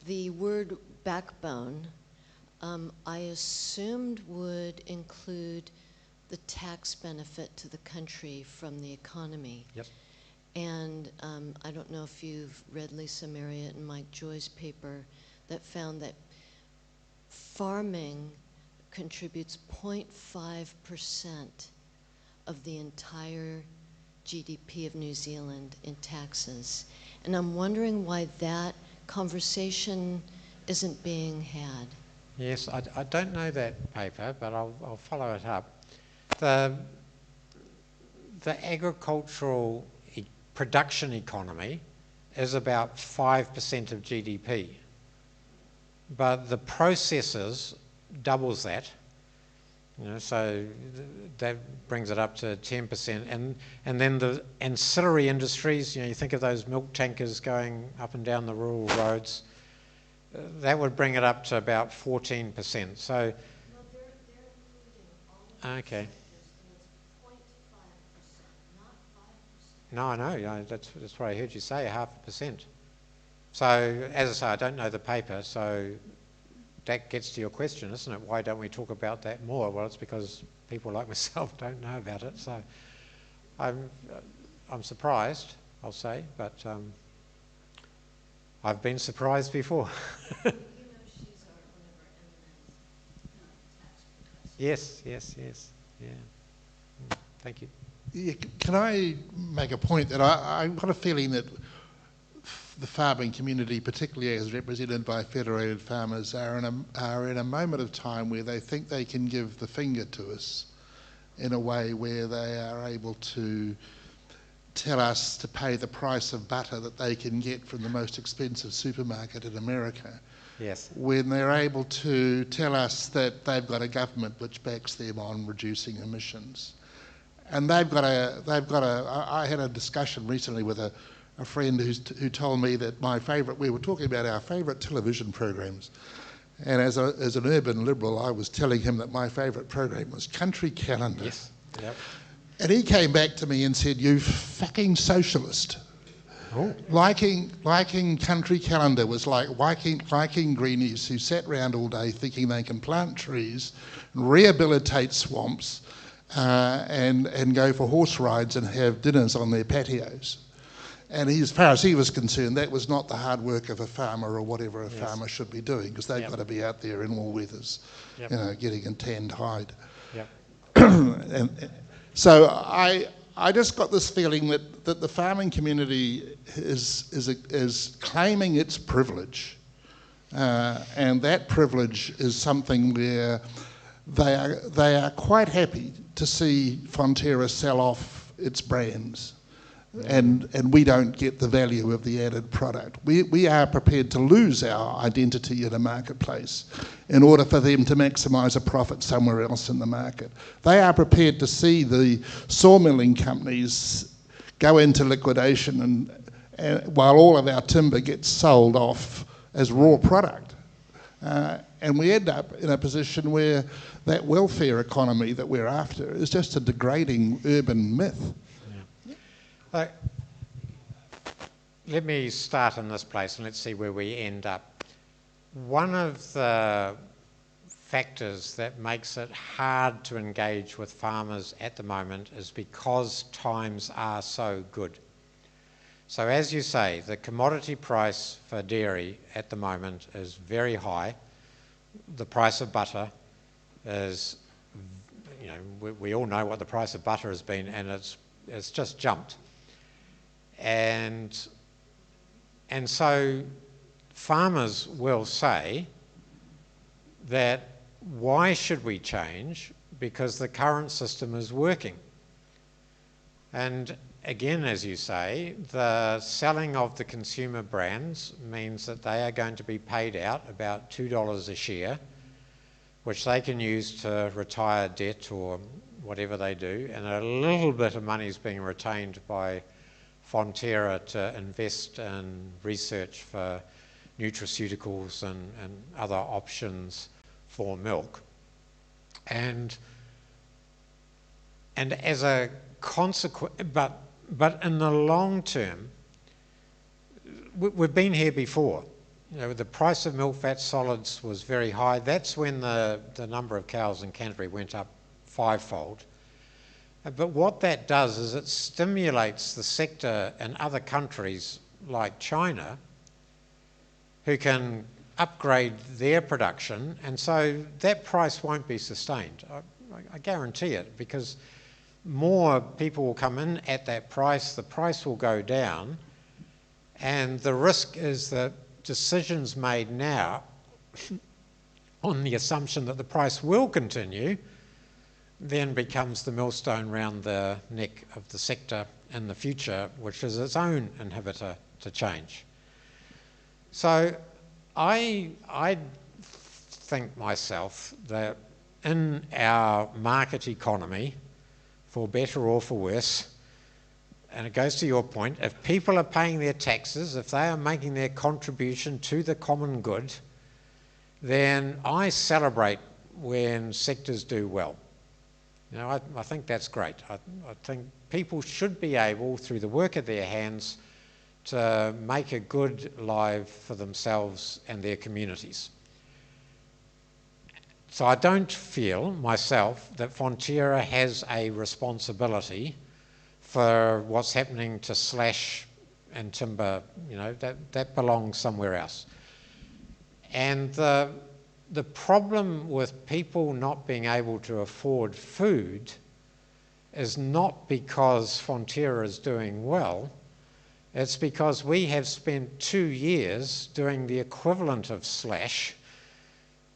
The word backbone, I assumed would include the tax benefit to the country from the economy. Yep. And I don't know if you've read Lisa Marriott and Mike Joy's paper that found that farming contributes 0.5% of the entire GDP of New Zealand in taxes. And I'm wondering why that conversation isn't being had. Yes, I don't know that paper, but I'll follow it up. The agricultural production economy is about 5% of GDP, but the processors doubles that. You know, so that brings it up to 10%, and then the ancillary industries. You know, you think of those milk tankers going up and down the rural roads. That would bring it up to about 14%. So, No, they're including all of okay. the 0.5%, not 5%. No, I know. Yeah, that's what I heard you say, 0.5%. So, as I say, I don't know the paper, so that gets to your question, isn't it? Why don't we talk about that more? Well, it's because people like myself don't know about it. So I'm surprised, I'll say, but I've been surprised before. You know she's one of our eminent tax professors. Yes. Yeah. Thank you. Yeah, can I make a point that I've got a feeling that the farming community, particularly as represented by federated farmers, are in a moment of time where they think they can give the finger to us in a way where they are able to tell us to pay the price of butter that they can get from the most expensive supermarket in America. Yes. When they're able to tell us that they've got a government which backs them on reducing emissions. And I had a discussion recently with a friend who told me that we were talking about our favourite television programs. And as an urban liberal, I was telling him that my favourite program was Country Calendar. Yes. Yep. And he came back to me and said, "You fucking socialist." Oh. Liking Country Calendar was like liking greenies who sat around all day thinking they can plant trees, rehabilitate swamps, and go for horse rides and have dinners on their patios. And as far as he was concerned, that was not the hard work of a farmer or whatever a farmer should be doing, because they've got to be out there in all weathers, getting a tanned hide. Yep. And so I just got this feeling that the farming community is claiming its privilege, and that privilege is something where they are quite happy to see Fonterra sell off its brands. And we don't get the value of the added product. We are prepared to lose our identity in a marketplace in order for them to maximise a profit somewhere else in the market. They are prepared to see the sawmilling companies go into liquidation, and while all of our timber gets sold off as raw product. And we end up in a position where that welfare economy that we're after is just a degrading urban myth. Yeah. Let me start in this place and let's see where we end up. One of the factors that makes it hard to engage with farmers at the moment is because times are so good. So as you say, the commodity price for dairy at the moment is very high. The price of butter is, you know, we all know what the price of butter has been, and it's just jumped. And so farmers will say that why should we change? Because the current system is working. And again, as you say, the selling of the consumer brands means that they are going to be paid out about $2 a share, which they can use to retire debt or whatever they do, and a little bit of money is being retained by Fonterra to invest in research for nutraceuticals and other options for milk. And as a consequence, but in the long term, we've been here before. You know, the price of milk fat solids was very high. That's when the number of cows in Canterbury went up 5-fold. But what that does is it stimulates the sector in other countries like China, who can upgrade their production, and so that price won't be sustained. I guarantee it, because more people will come in at that price, the price will go down, and the risk is that decisions made now on the assumption that the price will continue then becomes the millstone round the neck of the sector in the future, which is its own inhibitor to change. So I think myself that in our market economy, for better or for worse, and it goes to your point, if people are paying their taxes, if they are making their contribution to the common good, then I celebrate when sectors do well. You know, I think that's great. I think people should be able, through the work of their hands, to make a good life for themselves and their communities. So I don't feel myself that Fonterra has a responsibility for what's happening to slash and timber. You know, that belongs somewhere else. And the problem with people not being able to afford food is not because Fonterra is doing well. It's because we have spent 2 years doing the equivalent of slash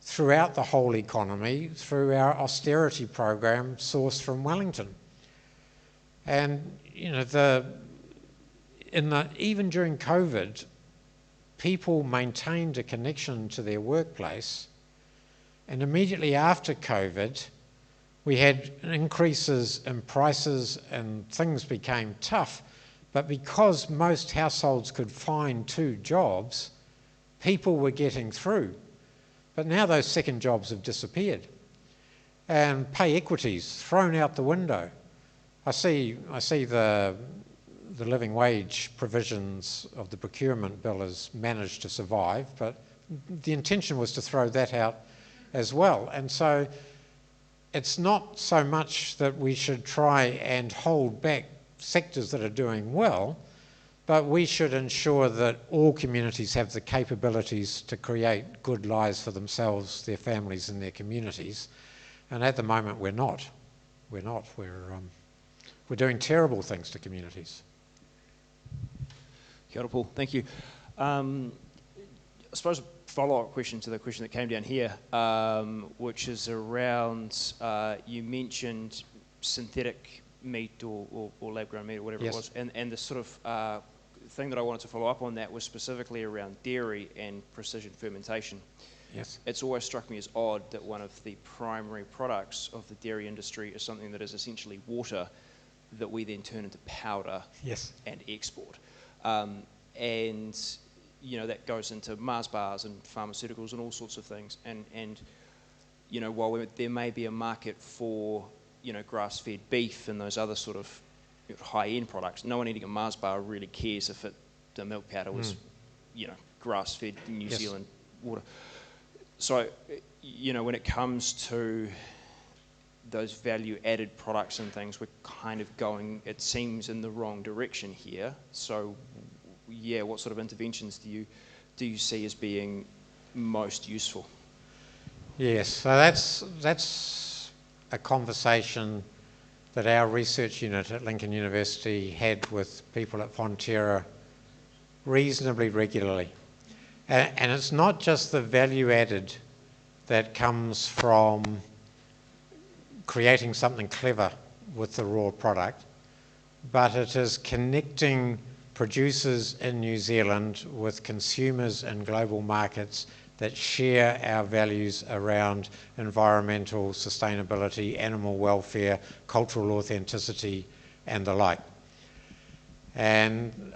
throughout the whole economy through our austerity program sourced from Wellington. And, you know, even during COVID, people maintained a connection to their workplace. And immediately after COVID, we had increases in prices and things became tough. But because most households could find 2 jobs, people were getting through. But now those second jobs have disappeared. And pay equity's thrown out the window. I see the living wage provisions of the procurement bill has managed to survive, but the intention was to throw that out as well. And so it's not so much that we should try and hold back sectors that are doing well, but we should ensure that all communities have the capabilities to create good lives for themselves, their families and their communities. And at the moment we're not. We're doing terrible things to communities. Kia ora, Paul. Thank you. I suppose a follow-up question to the question that came down here, which is around, you mentioned synthetic meat or lab-grown meat or whatever it was, and the sort of thing that I wanted to follow up on that was specifically around dairy and precision fermentation. Yes. It's always struck me as odd that one of the primary products of the dairy industry is something that is essentially water, that we then turn into powder Yes. and export. And that goes into Mars bars and pharmaceuticals and all sorts of things. And while there may be a market for grass-fed beef and those other sort of high-end products, no one eating a Mars bar really cares if the milk powder was grass-fed New Zealand water. So when it comes to those value-added products and things, we're kind of going, it seems, in the wrong direction here. So what sort of interventions do you see as being most useful? Yes, so that's a conversation that our research unit at Lincoln University had with people at Fonterra reasonably regularly. And it's not just the value added that comes from creating something clever with the raw product, but it is connecting producers in New Zealand with consumers in global markets that share our values around environmental sustainability, animal welfare, cultural authenticity, and the like. And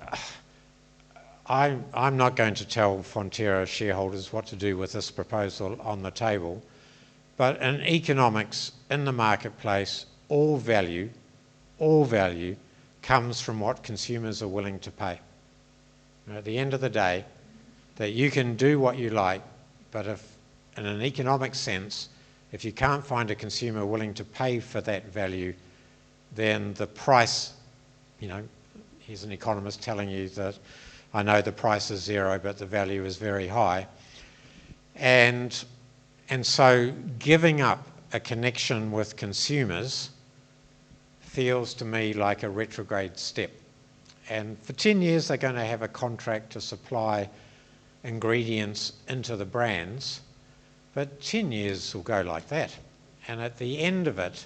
I'm not going to tell Fonterra shareholders what to do with this proposal on the table, but in economics, in the marketplace, all value comes from what consumers are willing to pay. And at the end of the day, that you can do what you like, but if, in an economic sense, if you can't find a consumer willing to pay for that value, then the price, here's an economist telling you that I know the price is zero, but the value is very high. And so giving up a connection with consumers feels to me like a retrograde step. And for 10 years, they're going to have a contract to supply ingredients into the brands, but 10 years will go like that. And at the end of it,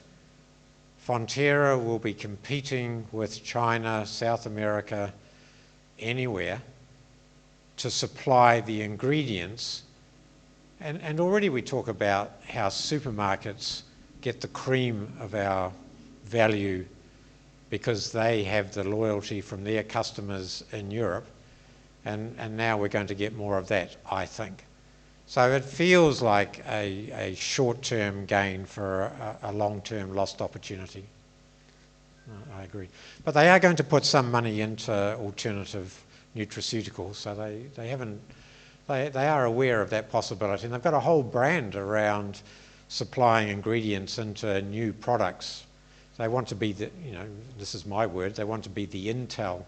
Fonterra will be competing with China, South America, anywhere to supply the ingredients. And already we talk about how supermarkets get the cream of our value because they have the loyalty from their customers in Europe. And now we're going to get more of that, I think. So it feels like a short-term gain for a long-term lost opportunity. I agree. But they are going to put some money into alternative nutraceuticals, so they are aware of that possibility. And they've got a whole brand around supplying ingredients into new products. They want to be this is my word, they want to be the Intel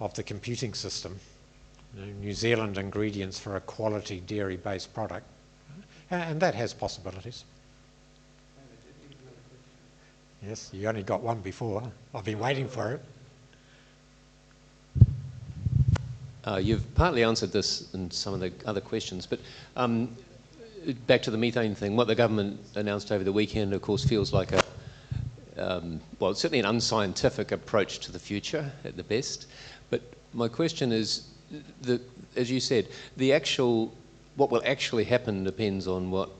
of the computing system. New Zealand ingredients for a quality dairy-based product. And that has possibilities. Yes, you only got one before. I've been waiting for it. You've partly answered this in some of the other questions, but back to the methane thing, what the government announced over the weekend, of course, feels like it's certainly an unscientific approach to the future at the best. But my question is, as you said, what will actually happen depends on what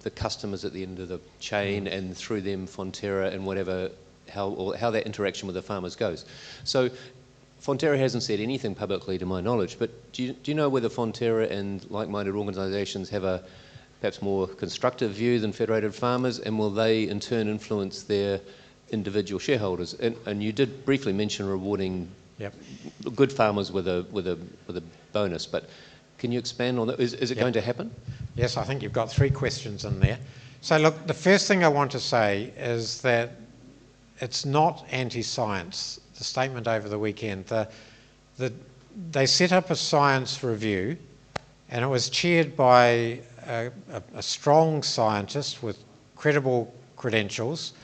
the customers at the end of the chain and through them Fonterra and how that interaction with the farmers goes. So Fonterra hasn't said anything publicly to my knowledge, but do you know whether Fonterra and like-minded organisations have a perhaps more constructive view than Federated Farmers, and will they in turn influence their individual shareholders? And you did briefly mention rewarding good farmers with a bonus, but can you expand on that? Is it going to happen? Yes, I think you've got 3 questions in there. So look, the first thing I want to say is that it's not anti-science, the statement over the weekend. They set up a science review, and it was chaired by a strong scientist with credible credentials,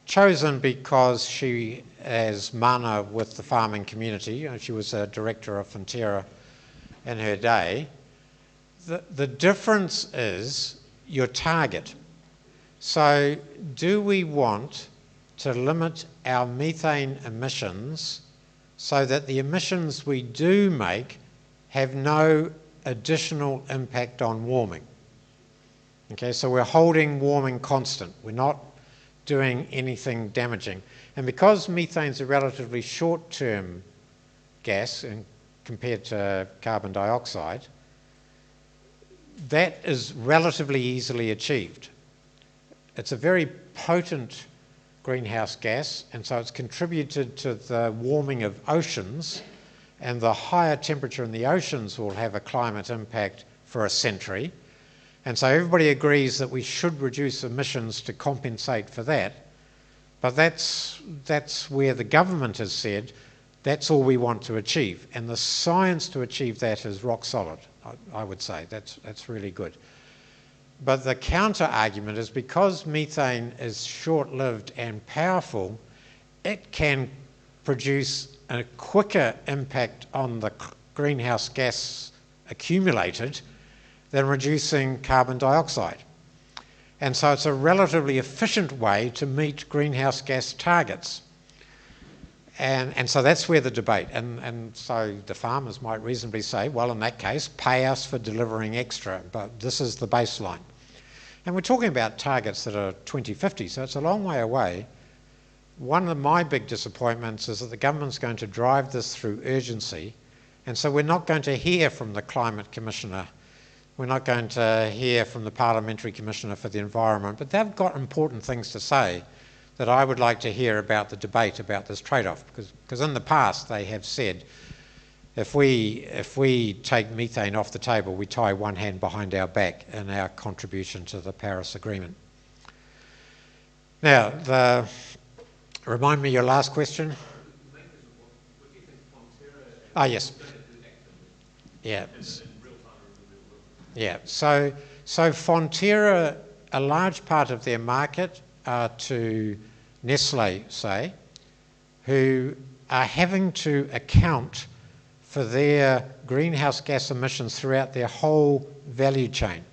chosen because she has mana with the farming community. She was a director of Fonterra in her day. The difference is your target. So do we want to limit our methane emissions so that the emissions we do make have no additional impact on warming? Okay, so we're holding warming constant. We're not doing anything damaging. And because methane's a relatively short-term gas compared to carbon dioxide, that is relatively easily achieved. It's a very potent greenhouse gas, and so it's contributed to the warming of oceans, and the higher temperature in the oceans will have a climate impact for a century. And so everybody agrees that we should reduce emissions to compensate for that. But that's where the government has said that's all we want to achieve. And the science to achieve that is rock solid, I would say. That's really good. But the counter-argument is because methane is short-lived and powerful, it can produce a quicker impact on the greenhouse gas accumulated than reducing carbon dioxide. And so it's a relatively efficient way to meet greenhouse gas targets. And so that's where the debate, and so the farmers might reasonably say, well, in that case, pay us for delivering extra, but this is the baseline. And we're talking about targets that are 2050, so it's a long way away. One of my big disappointments is that the government's going to drive this through urgency, and so we're not going to hear from the Climate Commissioner, we're not going to hear from the Parliamentary Commissioner for the Environment, but they've got important things to say that I would like to hear about the debate about this trade-off, because in the past they have said if we take methane off the table, we tie one hand behind our back in our contribution to the Paris Agreement. Now, remind me your last question. Ah, yes. Yeah. Yeah. So Fonterra, a large part of their market are to Nestle, say, who are having to account for their greenhouse gas emissions throughout their whole value chain.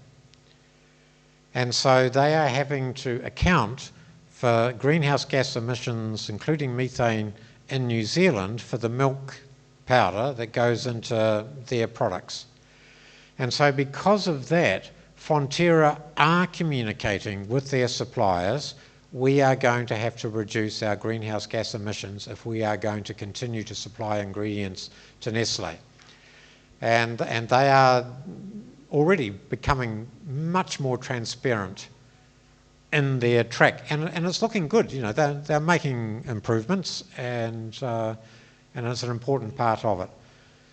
And so they are having to account for greenhouse gas emissions, including methane, in New Zealand for the milk powder that goes into their products. And so because of that, Fonterra are communicating with their suppliers, we are going to have to reduce our greenhouse gas emissions if we are going to continue to supply ingredients to Nestle. And they are already becoming much more transparent in their track. And it's looking good, you know, they're making improvements and it's an important part of it.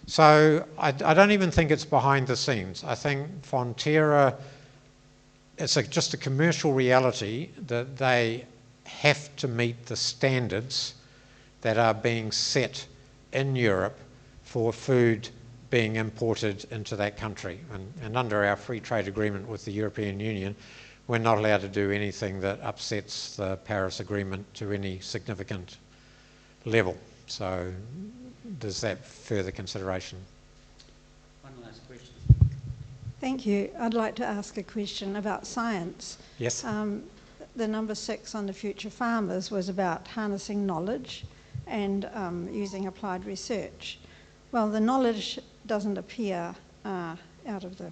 So I don't even think it's behind the scenes. I think Fonterra, it's just a commercial reality that they have to meet the standards that are being set in Europe for food being imported into that country. And under our free trade agreement with the European Union, we're not allowed to do anything that upsets the Paris Agreement to any significant level. So there's that further consideration. One last question. Thank you. I'd like to ask a question about science. Yes. The number 6 on the Future Farmers was about harnessing knowledge and using applied research. Well, the knowledge doesn't appear out of the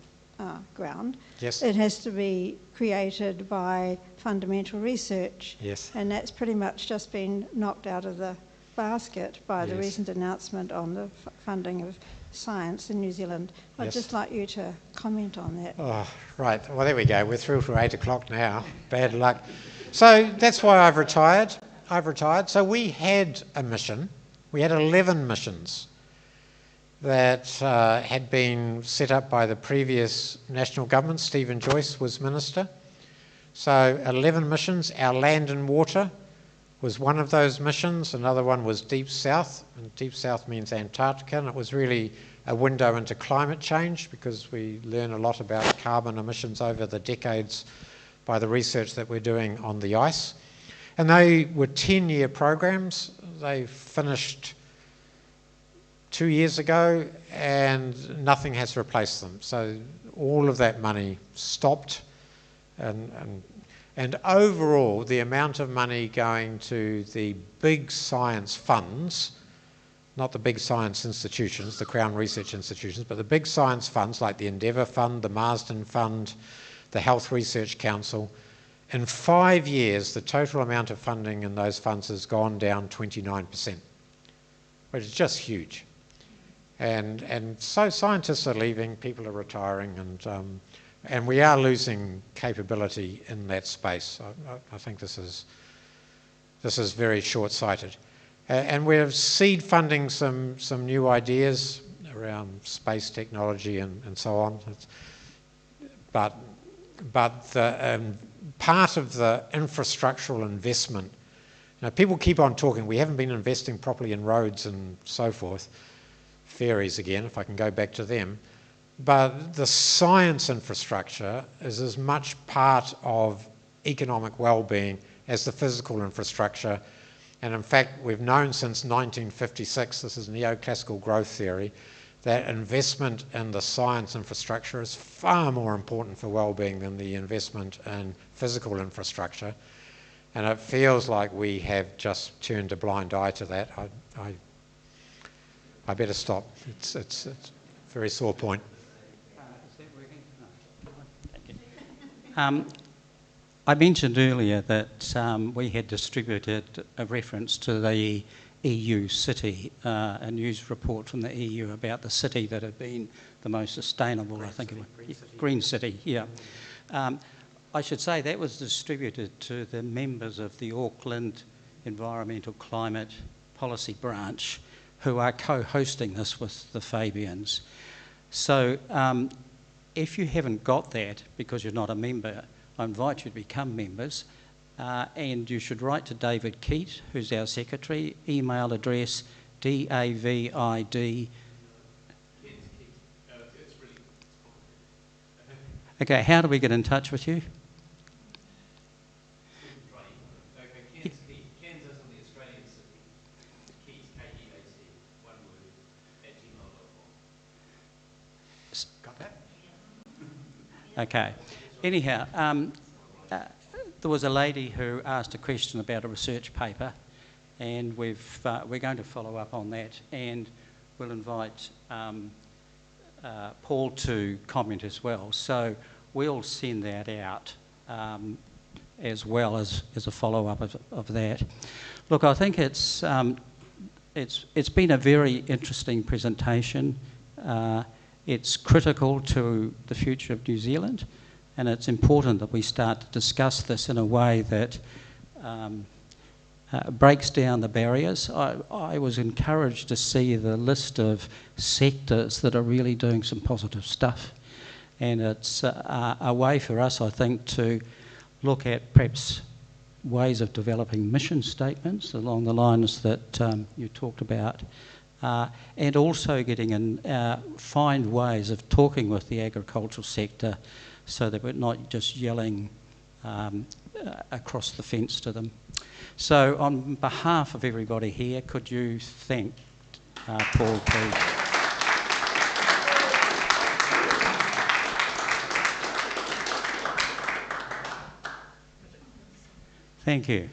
ground. Yes. It has to be created by fundamental research. Yes. And that's pretty much just been knocked out of the basket by the recent announcement on the funding of science in New Zealand. I'd just like you to comment on that. Oh, right. Well, there we go. We're through for 8 o'clock now. Bad luck. So that's why I've retired. So we had a mission. We had 11 missions that had been set up by the previous national government. Stephen Joyce was minister. So 11 missions. Our land and water was one of those missions. Another one was Deep South, and Deep South means Antarctica, and it was really a window into climate change because we learn a lot about carbon emissions over the decades by the research that we're doing on the ice. And they were 10-year programs. They finished 2 years ago and nothing has replaced them. So all of that money stopped, and overall, the amount of money going to the big science funds, not the big science institutions, the Crown Research institutions, but the big science funds like the Endeavour Fund, the Marsden Fund, the Health Research Council, In 5 years, the total amount of funding in those funds has gone down 29%, which is just huge. And so scientists are leaving, people are retiring, and we are losing capability in that space. I think this is very short-sighted. And we're seed funding some new ideas around space technology and so on. But the part of the infrastructural investment, people keep on talking, we haven't been investing properly in roads and so forth, ferries again, if I can go back to them, but the science infrastructure is as much part of economic well-being as the physical infrastructure. And in fact, we've known since 1956, this is neoclassical growth theory, that investment in the science infrastructure is far more important for well-being than the investment in physical infrastructure. And it feels like we have just turned a blind eye to that. I better stop. It's a very sore point. Is that working? No. Thank you. I mentioned earlier that we had distributed a reference to the EU city, a news report from the EU about the city that had been the most sustainable, Green City, yeah. I should say that was distributed to the members of the Auckland Environmental Climate Policy Branch, who are co-hosting this with the Fabians. So if you haven't got that because you're not a member, I invite you to become members, and you should write to David Keat, who's our secretary, email address DAVID. Okay, how do we get in touch with you? Okay. Anyhow, there was a lady who asked a question about a research paper, and we're going to follow up on that, and we'll invite Paul to comment as well. So we'll send that out as well as a follow-up of that. Look, I think it's been a very interesting presentation. It's critical to the future of New Zealand, and it's important that we start to discuss this in a way that breaks down the barriers. I was encouraged to see the list of sectors that are really doing some positive stuff, and it's a way for us, I think, to look at perhaps ways of developing mission statements along the lines that you talked about. And also getting in, find ways of talking with the agricultural sector so that we're not just yelling across the fence to them. So on behalf of everybody here, could you thank Paul, please? Thank you.